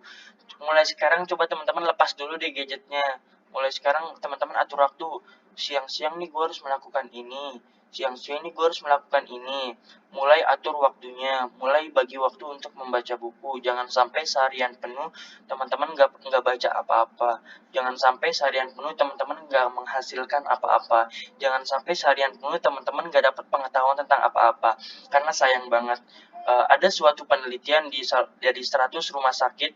Mulai sekarang coba teman-teman lepas dulu deh gadgetnya. Mulai sekarang teman-teman atur waktu. Siang-siang nih gue harus melakukan ini. siang-siang ini gue harus melakukan ini, mulai atur waktunya, mulai bagi waktu untuk membaca buku. Jangan sampai seharian penuh teman-teman nggak baca apa-apa, jangan sampai seharian penuh teman-teman nggak menghasilkan apa-apa, jangan sampai seharian penuh teman-teman nggak dapat pengetahuan tentang apa-apa, karena sayang banget. Ada suatu penelitian dari 100 rumah sakit,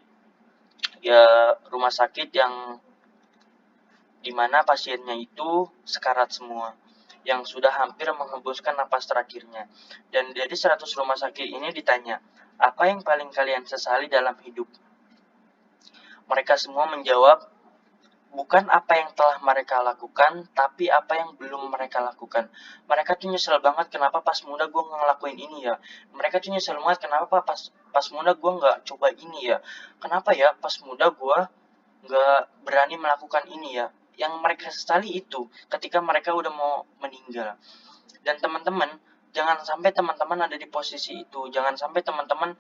ya rumah sakit yang dimana pasiennya itu sekarat semua, yang sudah hampir menghembuskan napas terakhirnya. Dan dari 100 rumah sakit ini ditanya, apa yang paling kalian sesali dalam hidup? Mereka semua menjawab, bukan apa yang telah mereka lakukan, tapi apa yang belum mereka lakukan. Mereka tuh nyesel banget kenapa pas muda gue ngelakuin ini ya. Mereka tuh nyesel banget kenapa pas muda gue nggak coba ini ya. Kenapa ya pas muda gue nggak berani melakukan ini ya. Yang mereka sesali itu ketika mereka udah mau meninggal. Dan teman-teman, jangan sampai teman-teman ada di posisi itu. Jangan sampai teman-teman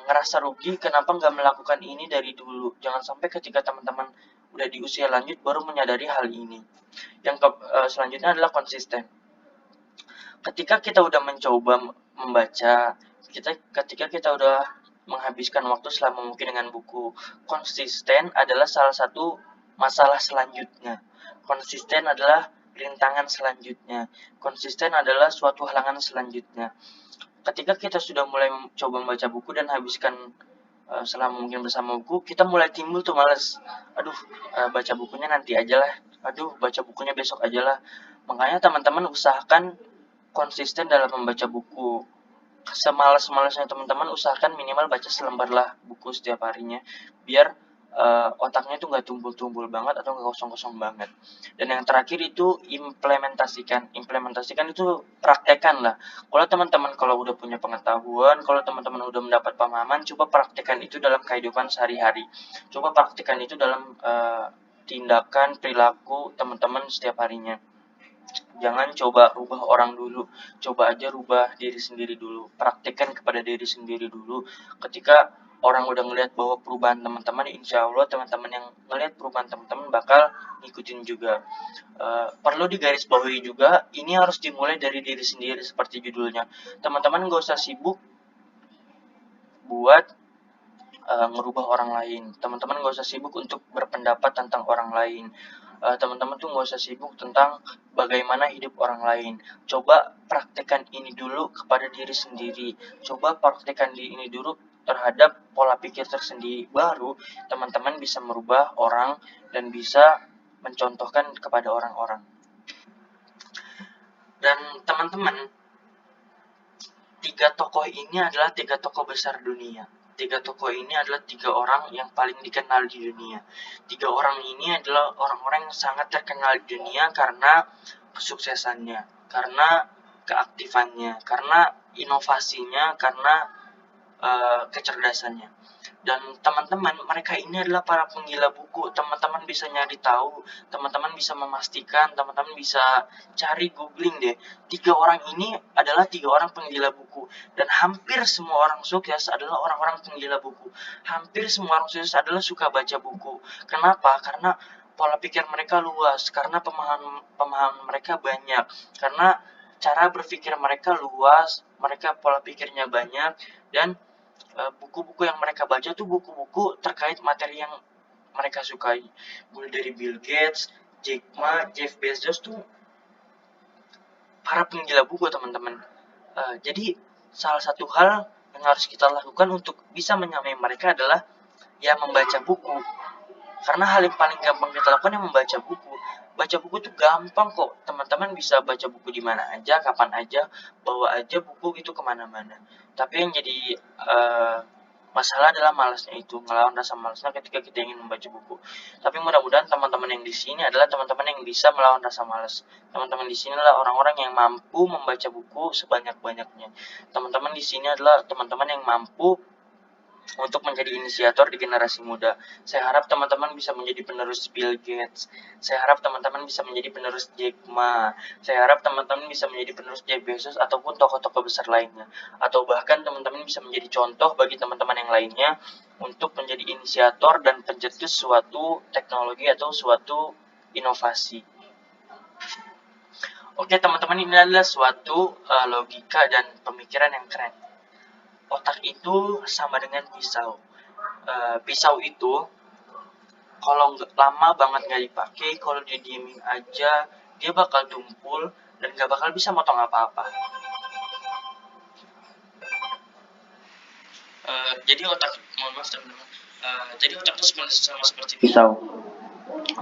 ngerasa rugi kenapa nggak melakukan ini dari dulu. Jangan sampai ketika teman-teman udah di usia lanjut baru menyadari hal ini. Yang selanjutnya adalah konsisten. Ketika kita udah mencoba membaca, ketika kita udah menghabiskan waktu selama mungkin dengan buku, konsisten adalah salah satu masalah selanjutnya. Konsisten adalah rintangan selanjutnya. Konsisten adalah suatu halangan selanjutnya. Ketika kita sudah mulai coba membaca buku dan habiskan selama mungkin bersama buku, kita mulai timbul tuh males. Aduh, baca bukunya nanti aja lah. Aduh, baca bukunya besok aja lah. Makanya teman-teman usahakan konsisten dalam membaca buku. Semalas-malasnya teman-teman usahakan minimal baca selembar lah buku setiap harinya, biar otaknya tuh nggak tumbul-tumbul banget atau nggak kosong-kosong banget. Dan yang terakhir itu implementasikan itu praktekan lah. Kalau teman-teman kalau udah punya pengetahuan, kalau teman-teman udah mendapat pemahaman, coba praktekan itu dalam kehidupan sehari-hari, coba praktekan itu dalam tindakan perilaku teman-teman setiap harinya. Jangan coba rubah orang dulu, coba aja rubah diri sendiri dulu, praktekkan kepada diri sendiri dulu. Ketika orang udah ngelihat bahwa perubahan teman-teman, insya Allah teman-teman yang ngelihat perubahan teman-teman bakal ngikutin juga. Perlu digarisbawahi juga, ini harus dimulai dari diri sendiri seperti judulnya. Teman-teman gak usah sibuk buat ngerubah orang lain. Teman-teman gak usah sibuk untuk berpendapat tentang orang lain. Teman-teman tuh gak usah sibuk tentang bagaimana hidup orang lain. Coba praktekkan ini dulu kepada diri sendiri. Coba praktekkan ini dulu terhadap pola pikir tersendiri. Baru teman-teman bisa merubah orang dan bisa mencontohkan kepada orang-orang. Dan teman-teman, 3 tokoh ini adalah 3 tokoh besar dunia. 3 tokoh ini adalah 3 orang yang paling dikenal di dunia. 3 orang ini adalah orang-orang yang sangat terkenal di dunia karena kesuksesannya, karena keaktifannya, karena inovasinya, karena kecerdasannya. Dan teman-teman, mereka ini adalah para penggila buku. Teman-teman bisa nyari tahu, teman-teman bisa memastikan, teman-teman bisa cari googling deh. 3 orang ini adalah 3 orang penggila buku. Dan hampir semua orang sukses adalah orang-orang penggila buku. Hampir semua orang sukses adalah suka baca buku. Kenapa? Karena pola pikir mereka luas, karena pemahaman mereka banyak, karena cara berpikir mereka luas, mereka pola pikirnya banyak, dan buku-buku yang mereka baca tuh buku-buku terkait materi yang mereka sukai. Mulai dari Bill Gates, Jack Ma, Jeff Bezos tuh para penggila buku, teman-teman. Jadi salah satu hal yang harus kita lakukan untuk bisa menyamai mereka adalah ya membaca buku. Karena hal yang paling gampang kita lakukan yang membaca buku. Baca buku itu gampang kok. Teman-teman bisa baca buku di mana aja, kapan aja, bawa aja buku itu kemana-mana. Tapi yang jadi masalah adalah malasnya itu, ngelawan rasa malasnya ketika kita ingin membaca buku. Tapi mudah-mudahan teman-teman yang di sini adalah teman-teman yang bisa melawan rasa malas. Teman-teman di sini adalah orang-orang yang mampu membaca buku sebanyak-banyaknya. Teman-teman di sini adalah teman-teman yang mampu untuk menjadi inisiator di generasi muda. Saya harap teman-teman bisa menjadi penerus Bill Gates. Saya harap teman-teman bisa menjadi penerus Jack Ma. Saya harap teman-teman bisa menjadi penerus Jeff Bezos ataupun tokoh-tokoh besar lainnya. Atau bahkan teman-teman bisa menjadi contoh bagi teman-teman yang lainnya untuk menjadi inisiator dan pencetus suatu teknologi atau suatu inovasi. Oke teman-teman, ini adalah suatu logika dan pemikiran yang keren. Otak itu sama dengan pisau. Pisau itu kalau lama banget nggak dipakai, kalau didiemin aja, dia bakal tumpul dan nggak bakal bisa motong apa-apa. Jadi otak, mohon maaf teman-teman. Jadi otak itu sama seperti pisau.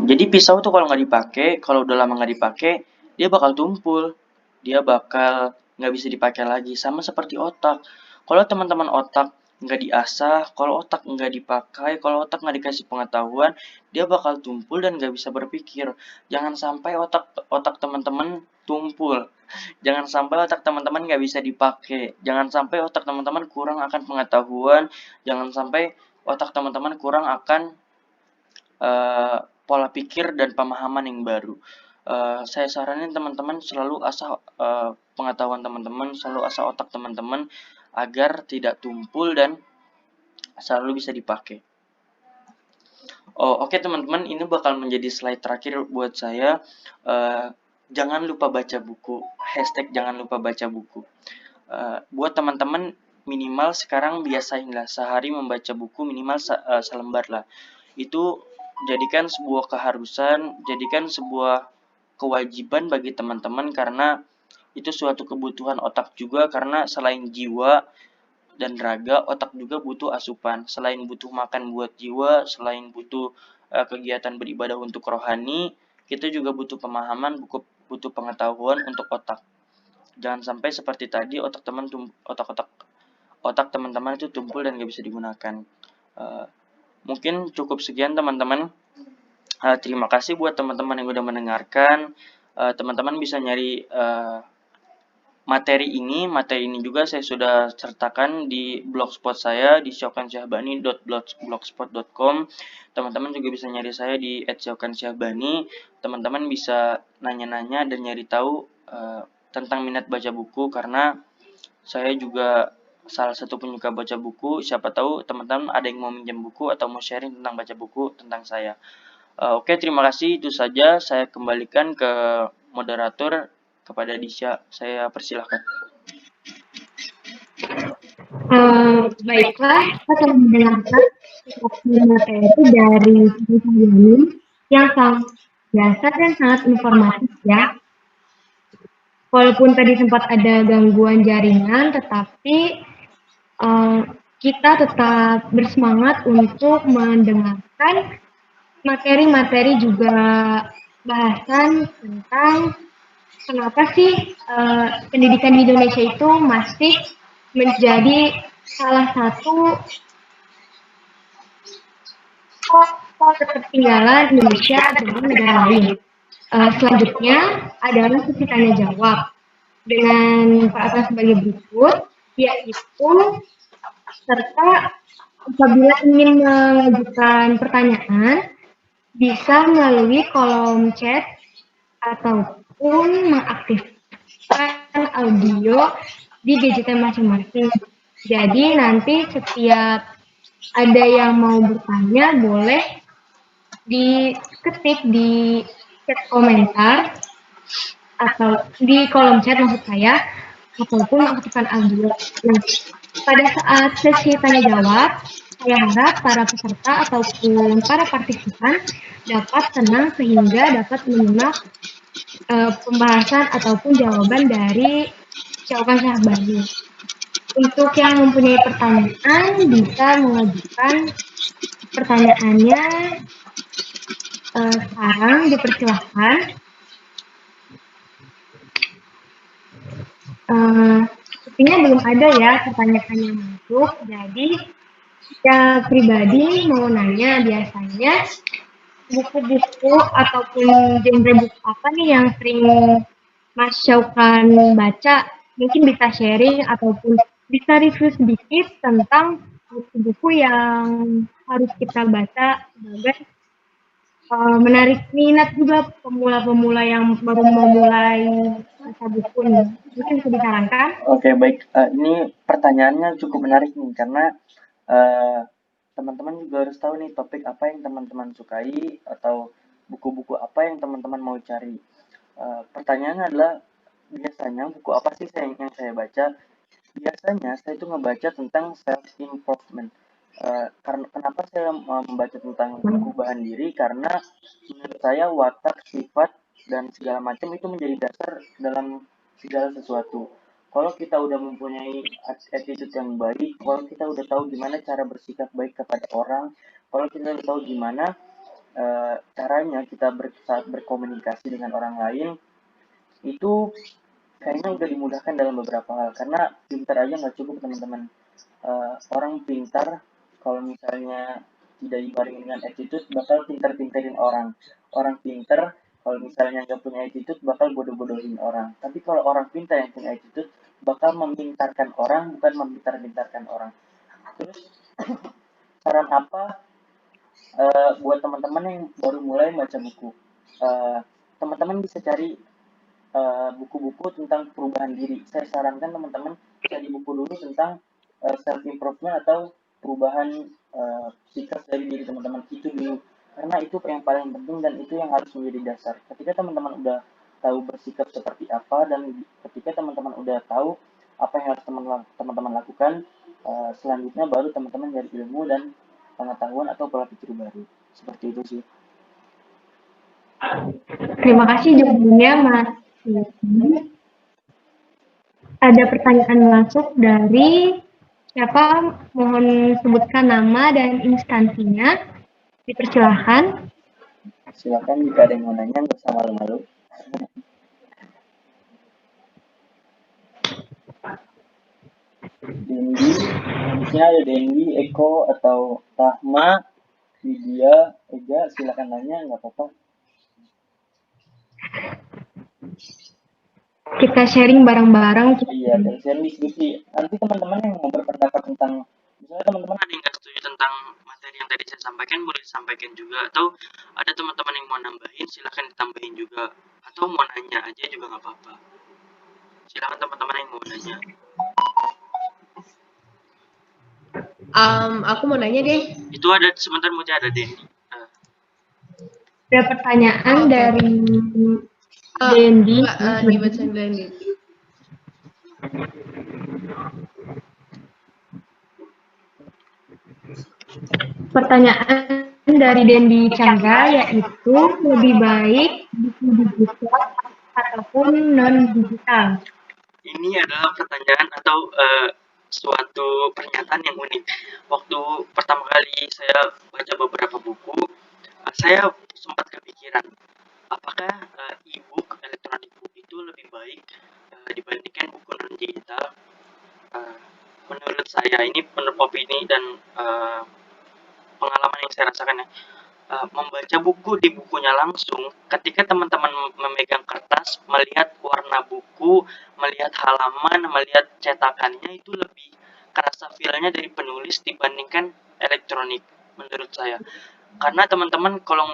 Jadi pisau tuh kalau nggak dipakai, kalau udah lama nggak dipakai, dia bakal tumpul, dia bakal nggak bisa dipakai lagi. Sama seperti otak. Kalau teman-teman otak nggak diasah, kalau otak nggak dipakai, kalau otak nggak dikasih pengetahuan, dia bakal tumpul dan nggak bisa berpikir. Jangan sampai otak teman-teman tumpul. Jangan sampai otak teman-teman nggak bisa dipakai. Jangan sampai otak teman-teman kurang akan pengetahuan. Jangan sampai otak teman-teman kurang akan pola pikir dan pemahaman yang baru. Saya saranin teman-teman selalu asah pengetahuan teman-teman, selalu asah otak teman-teman agar tidak tumpul dan selalu bisa dipakai. Oke teman-teman, ini bakal menjadi slide terakhir buat saya. Jangan lupa baca buku. Hashtag jangan lupa baca buku. Buat teman-teman minimal sekarang biasainlah sehari membaca buku minimal selembar lah. Itu jadikan sebuah keharusan, jadikan sebuah kewajiban bagi teman-teman karena itu suatu kebutuhan otak juga, karena selain jiwa dan raga, otak juga butuh asupan. Selain butuh makan buat jiwa, selain butuh kegiatan beribadah untuk rohani, kita juga butuh pemahaman, butuh pengetahuan untuk otak. Jangan sampai seperti tadi otak teman-teman itu tumpul dan gak bisa digunakan. Mungkin cukup sekian teman-teman. Terima kasih buat teman-teman yang udah mendengarkan. Teman-teman bisa nyari materi ini juga saya sudah sertakan di blogspot saya di syaukansyahbani.blogspot.com. Teman-teman juga bisa nyari saya di @syaukansyahbani. Teman-teman bisa nanya-nanya dan nyari tahu tentang minat baca buku, karena saya juga salah satu penyuka baca buku. Siapa tahu teman-teman ada yang mau minjem buku atau mau sharing tentang baca buku tentang saya. Oke, terima kasih. Itu saja. Saya kembalikan ke moderator, kepada Disha. Saya persilahkan.
Baiklah, kita telah mendengarkan materi itu dari Ibu yang sangat biasa dan sangat informatif ya. Walaupun tadi sempat ada gangguan jaringan, tetapi kita tetap bersemangat untuk mendengarkan materi-materi juga bahasan tentang kenapa sih pendidikan di Indonesia itu masih menjadi salah satu ketertinggalan Indonesia dengan negara lain. Selanjutnya adalah sesi tanya jawab dengan Pak Atas sebagai berikut, yaitu serta apabila ingin mengajukan pertanyaan bisa melalui kolom chat ataupun mengaktifkan audio di gadgetnya masing-masing. Jadi nanti setiap ada yang mau bertanya boleh diketik di chat komentar atau di kolom chat maksud saya, ataupun mengaktifkan audio. Nah, pada saat sesi tanya jawab, saya harap para peserta ataupun para partisipan dapat tenang sehingga dapat menyimak pembahasan ataupun jawaban dari Syaukan Syahbani. Untuk yang mempunyai pertanyaan bisa mengajukan pertanyaannya sekarang, dipersilahkan. Sepertinya belum ada ya pertanyaan yang masuk, jadi saya pribadi mau nanya, biasanya buku-buku ataupun genre buku apa nih yang sering Mas Syaukan baca? Mungkin bisa sharing ataupun bisa review sedikit tentang buku-buku yang harus kita baca sebagai menarik minat juga pemula-pemula yang baru mau mulai baca buku nih. Mungkin bisa disarankan?
Oke, baik. Ini pertanyaannya cukup menarik nih, karena teman-teman juga harus tahu nih topik apa yang teman-teman sukai atau buku-buku apa yang teman-teman mau cari. Pertanyaannya adalah, biasanya buku apa sih yang saya baca? Biasanya saya itu ngebaca tentang self improvement. Karena kenapa saya membaca tentang perubahan diri? Karena menurut saya watak, sifat, dan segala macam itu menjadi dasar dalam segala sesuatu. Kalau kita udah mempunyai attitude yang baik, kalau kita udah tahu gimana cara bersikap baik kepada orang, kalau kita udah tahu gimana caranya kita saat berkomunikasi dengan orang lain, itu kayaknya udah dimudahkan dalam beberapa hal. Karena pintar aja nggak cukup, teman-teman. Orang pintar kalau misalnya tidak dibarengi dengan attitude bakal pintar-pintarin orang. Orang pintar kalau misalnya nggak punya attitude bakal bodoh-bodohin orang. Tapi kalau orang pintar yang punya attitude bakal memintarkan orang, bukan memintar-mintarkan orang. Terus saran apa buat teman-teman yang baru mulai baca buku? Teman-teman bisa cari buku-buku tentang perubahan diri. Saya sarankan teman-teman cari buku dulu tentang self improvement atau perubahan sikap dari diri teman-teman itu dulu, karena itu yang paling penting dan itu yang harus menjadi dasar. Ketika teman-teman udah tahu bersikap seperti apa dan ketika teman-teman udah tahu apa yang harus teman-teman lakukan, selanjutnya baru teman-teman cari ilmu dan pengetahuan atau pola pikir baru. Seperti itu sih.
Terima kasih jawabannya, Mas. Ada pertanyaan masuk dari siapa? Mohon sebutkan nama dan instansinya. Dipersilahkan.
Silakan jika ada yang mau nanya, nggak usah malu-malu. Dendi, habisnya ada Dendi, Eko, atau Rahma, Widya, Ega, silakan nanya, nggak apa-apa.
Kita sharing bareng-bareng.
Iya, dan sharing diskusi. Nanti teman-teman yang mau berpendapat tentang, misalnya teman-teman ada yang nggak setuju tentang materi yang tadi saya sampaikan, boleh disampaikan juga. Atau ada teman-teman yang mau nambahin, silakan ditambahin juga. Atau mau nanya aja juga nggak apa-apa. Silakan teman-teman yang mau nanya.
Aku mau nanya deh.
Itu ada sebentar, mau ada Dendi.
Ada pertanyaan dari Dendi.
Dibacain Dendi.
Pertanyaan dari Dendi Chandra, yaitu lebih baik buku digital ataupun non digital.
Ini adalah pertanyaan atau suatu pernyataan yang unik. Waktu pertama kali saya baca beberapa buku, saya sempat kepikiran, apakah e-book, electronic book itu lebih baik dibandingkan buku non digital? Menurut saya, ini menurut opini dan pengalaman yang saya rasakan ya, membaca buku di bukunya langsung, ketika teman-teman memegang kertas, melihat warna buku, melihat halaman, melihat cetakannya, itu lebih kerasa feel-nya dari penulis dibandingkan elektronik menurut saya. Karena teman-teman kalau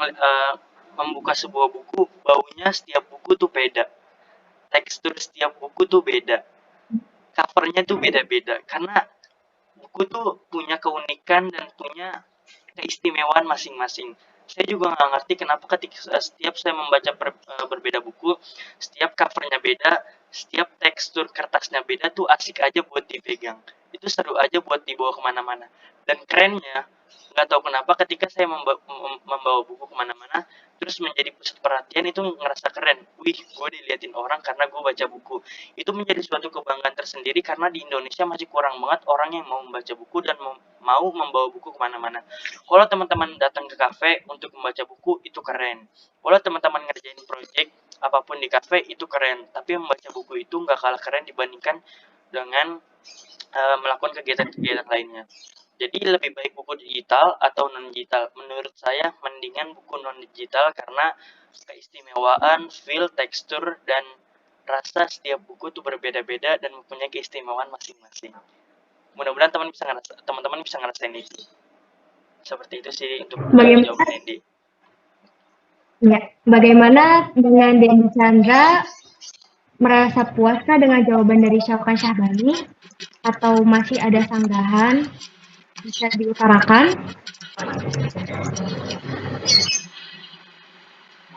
membuka sebuah buku, baunya setiap buku tuh beda, tekstur setiap buku tuh beda, covernya tuh beda-beda, karena buku tuh punya keunikan dan punya keistimewaan masing-masing. Saya juga nggak ngerti kenapa ketika setiap saya membaca berbeda buku, setiap covernya beda, setiap tekstur kertasnya beda, tuh asik aja buat dipegang. Itu seru aja buat dibawa kemana-mana. Dan kerennya, nggak tahu kenapa ketika saya membawa buku kemana-mana, terus menjadi pusat perhatian, itu ngerasa keren. Wih, gue diliatin orang karena gue baca buku. Itu menjadi suatu kebanggaan tersendiri karena di Indonesia masih kurang banget orang yang mau membaca buku dan mau membawa buku kemana-mana. Kalau teman-teman datang ke kafe untuk membaca buku, itu keren. Kalau teman-teman ngerjain project apapun di kafe, itu keren. Tapi membaca buku itu nggak kalah keren dibandingkan dengan melakukan kegiatan-kegiatan lainnya. Jadi lebih baik buku digital atau non digital? Menurut saya mendingan buku non digital karena keistimewaan, feel, tekstur, dan rasa setiap buku itu berbeda-beda dan mempunyai keistimewaan masing-masing. Mudah-mudahan teman-teman bisa ngerasain itu. Seperti itu sih untuk jawaban Dendi.
Ya, bagaimana dengan Dendi Chandra? Merasa puaskah dengan jawaban dari Syaukan Syahbani? Atau masih ada sanggahan? Bisa diutarakan?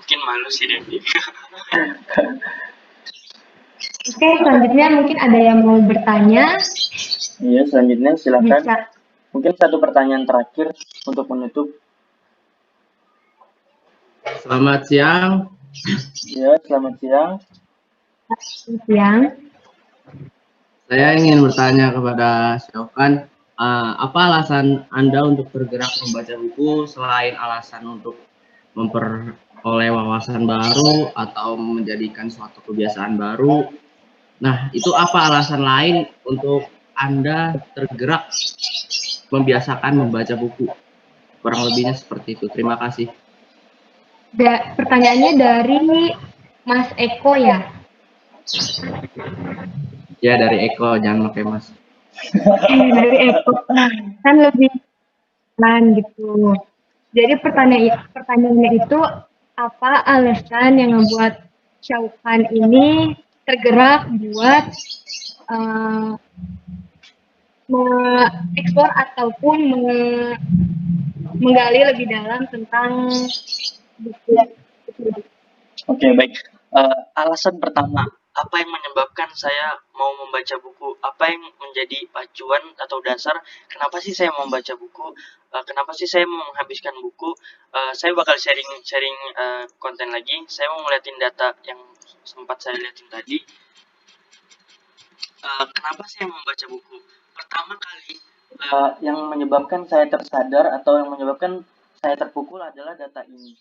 Mungkin malu sih Devi.
Oke, selanjutnya mungkin ada yang mau bertanya.
Iya, selanjutnya silakan.
Bisa.
Mungkin satu pertanyaan terakhir untuk menutup.
Selamat siang.
Ya, selamat siang.
Siang.
Saya ingin bertanya kepada Syafwan, apa alasan Anda untuk bergerak membaca buku selain alasan untuk memperoleh wawasan baru atau menjadikan suatu kebiasaan baru? Nah, itu apa alasan lain untuk Anda tergerak membiasakan membaca buku? Kurang lebihnya seperti itu. Terima kasih.
Pertanyaannya dari Mas Eko ya?
Ya, dari Eko, jangan pakai Mas.
Dari Eko. Kan lebih gitu. Jadi pertanyaannya itu, apa alasan yang membuat Syafwan ini tergerak buat mengeksplor ataupun menggali lebih dalam tentang buku.
Oke, baik. Alasan pertama, apa yang menyebabkan saya mau membaca buku? Apa yang menjadi pacuan atau dasar kenapa sih saya mau membaca buku? Kenapa sih saya mau menghabiskan buku? Saya bakal sharing konten lagi. Saya mau ngeliatin data yang sempat saya liatin tadi. Kenapa saya membaca buku? Pertama kali, yang menyebabkan saya tersadar atau yang menyebabkan saya terpukul adalah data ini.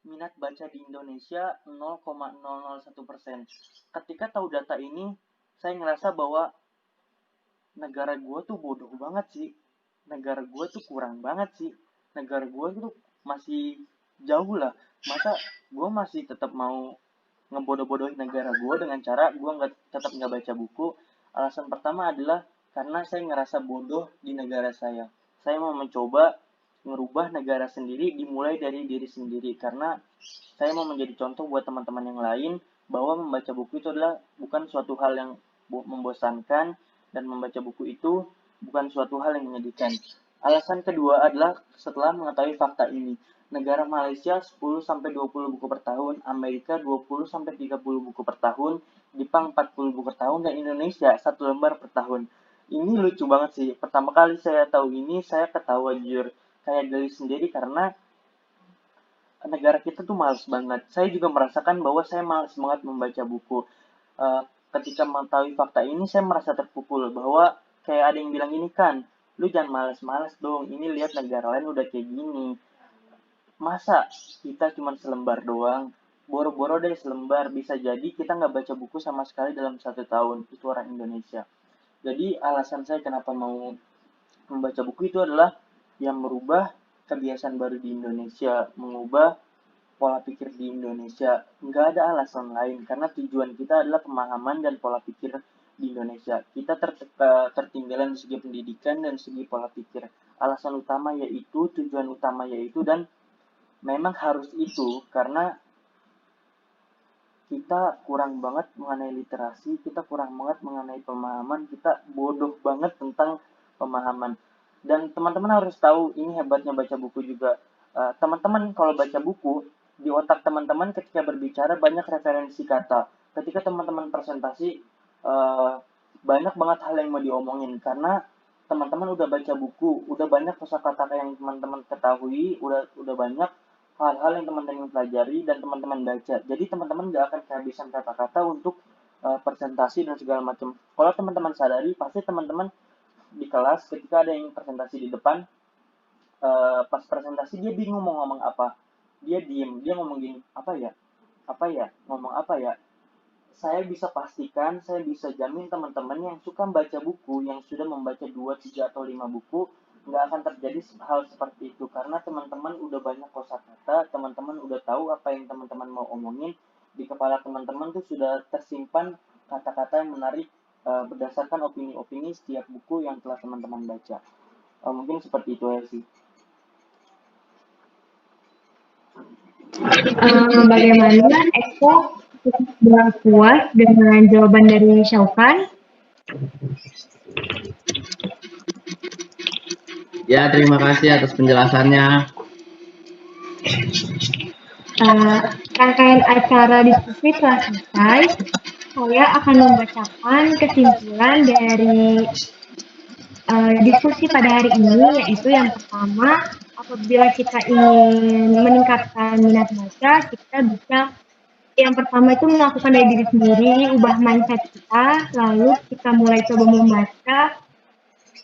Minat baca di Indonesia 0,001%. Ketika tahu data ini, saya ngerasa bahwa negara gue tuh bodoh banget sih. Negara gue tuh kurang banget sih. Negara gue tuh masih jauh lah. Masa gue masih tetap mau ngebodoh-bodohin negara gue dengan cara gue tetap nggak baca buku. Alasan pertama adalah karena saya ngerasa bodoh di negara saya. Saya mau mencoba merubah negara sendiri dimulai dari diri sendiri, karena saya mau menjadi contoh buat teman-teman yang lain bahwa membaca buku itu adalah bukan suatu hal yang membosankan, dan membaca buku itu bukan suatu hal yang menyedihkan. Alasan kedua adalah setelah mengetahui fakta ini, negara Malaysia 10-20 buku per tahun, Amerika 20-30 buku per tahun, Jepang 40 buku per tahun, dan Indonesia 1 lembar per tahun. Ini lucu banget sih. Pertama kali saya tahu ini, saya ketawa jujur. Kayak geli sendiri karena negara kita tuh malas banget. Saya juga merasakan bahwa saya malas banget membaca buku. Ketika mengetahui fakta ini, saya merasa terpukul bahwa kayak ada yang bilang ini kan, lu jangan malas-malas dong, ini lihat negara lain udah kayak gini. Masa kita cuma selembar doang? Boro-boro deh selembar, bisa jadi kita nggak baca buku sama sekali dalam 1 tahun. Itu orang Indonesia. Jadi alasan saya kenapa mau membaca buku itu adalah yang merubah kebiasaan baru di Indonesia, mengubah pola pikir di Indonesia. Nggak ada alasan lain, karena tujuan kita adalah pemahaman dan pola pikir di Indonesia. Kita tertinggalan di segi pendidikan dan segi pola pikir. Alasan utama yaitu, tujuan utama yaitu, dan memang harus itu, karena kita kurang banget mengenai literasi, kita kurang banget mengenai pemahaman, kita bodoh banget tentang pemahaman. Dan teman-teman harus tahu, ini hebatnya baca buku juga. Teman-teman kalau baca buku, di otak teman-teman ketika berbicara banyak referensi kata. Ketika teman-teman presentasi, banyak banget hal yang mau diomongin, karena teman-teman udah baca buku, udah banyak kosakata yang teman-teman ketahui, udah banyak hal-hal yang teman-teman pelajari dan teman-teman baca. Jadi teman-teman gak akan kehabisan kata-kata untuk presentasi dan segala macam. Kalau teman-teman sadari, pasti teman-teman di kelas ketika ada yang presentasi di depan, pas presentasi dia bingung mau ngomong apa, dia diem, dia ngomong gini, ngomong apa ya. Saya bisa pastikan, saya bisa jamin teman-teman yang suka baca buku, yang sudah membaca 2, 3, atau 5 buku, nggak akan terjadi hal seperti itu, karena teman-teman udah banyak kosakata, teman-teman udah tahu apa yang teman-teman mau omongin, di kepala teman-teman tuh sudah tersimpan kata-kata yang menarik berdasarkan opini-opini setiap buku yang telah teman-teman baca. Mungkin seperti itu ya sih.
Bagaimana Eko sudah puas dengan jawaban dari Syafwan?
Ya, terima kasih atas penjelasannya.
rangkaian acara diskusi telah selesai. Saya akan membacakan kesimpulan dari diskusi pada hari ini, yaitu yang pertama, apabila kita ingin meningkatkan minat baca, kita bisa yang pertama itu melakukan dari diri sendiri, ubah mindset kita, lalu kita mulai coba membaca,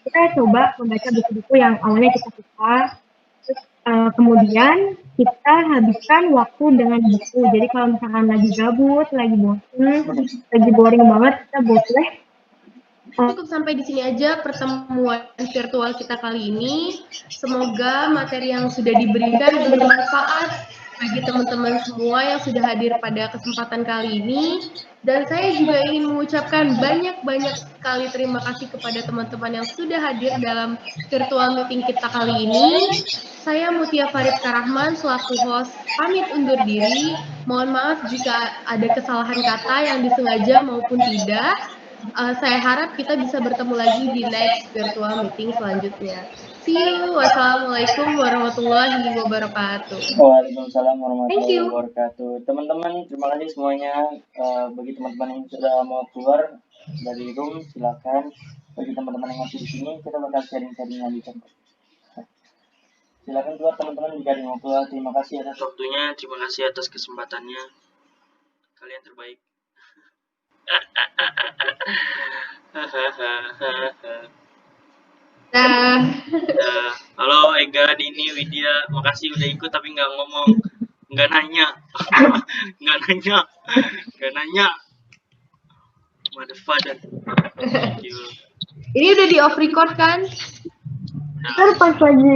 kita coba membaca buku-buku yang awalnya kita suka, terus kemudian kita habiskan waktu dengan buku. Jadi kalau misalkan lagi gabut, lagi bosan, lagi boring banget, kita boleh
Cukup sampai di sini aja pertemuan virtual kita kali ini. Semoga materi yang sudah diberikan bermanfaat bagi teman-teman semua yang sudah hadir pada kesempatan kali ini. Dan saya juga ingin mengucapkan banyak-banyak sekali terima kasih kepada teman-teman yang sudah hadir dalam virtual meeting kita kali ini. Saya Mutia Faridka Rahman selaku host pamit undur diri. Mohon maaf jika ada kesalahan kata yang disengaja maupun tidak. Saya harap kita bisa bertemu lagi di next virtual meeting selanjutnya. See you. Wassalamualaikum warahmatullahi wabarakatuh.
Waalaikumsalam warahmatullahi wabarakatuh. Teman-teman, terima kasih semuanya. Bagi teman-teman yang sudah mau keluar dari room, silakan. Bagi teman-teman yang masih di sini, kita bakal sharing-sharing lanjutan. Silakan keluar teman-teman jika mau keluar. Terima kasih atas waktunya, terima kasih atas kesempatannya. Kalian terbaik. Halo Ega, Dini, Widya, makasih udah ikut tapi nggak ngomong, nggak nanya, nggak nanya. Motherfucker.
Ini udah di off record kan?
ntar pas lagi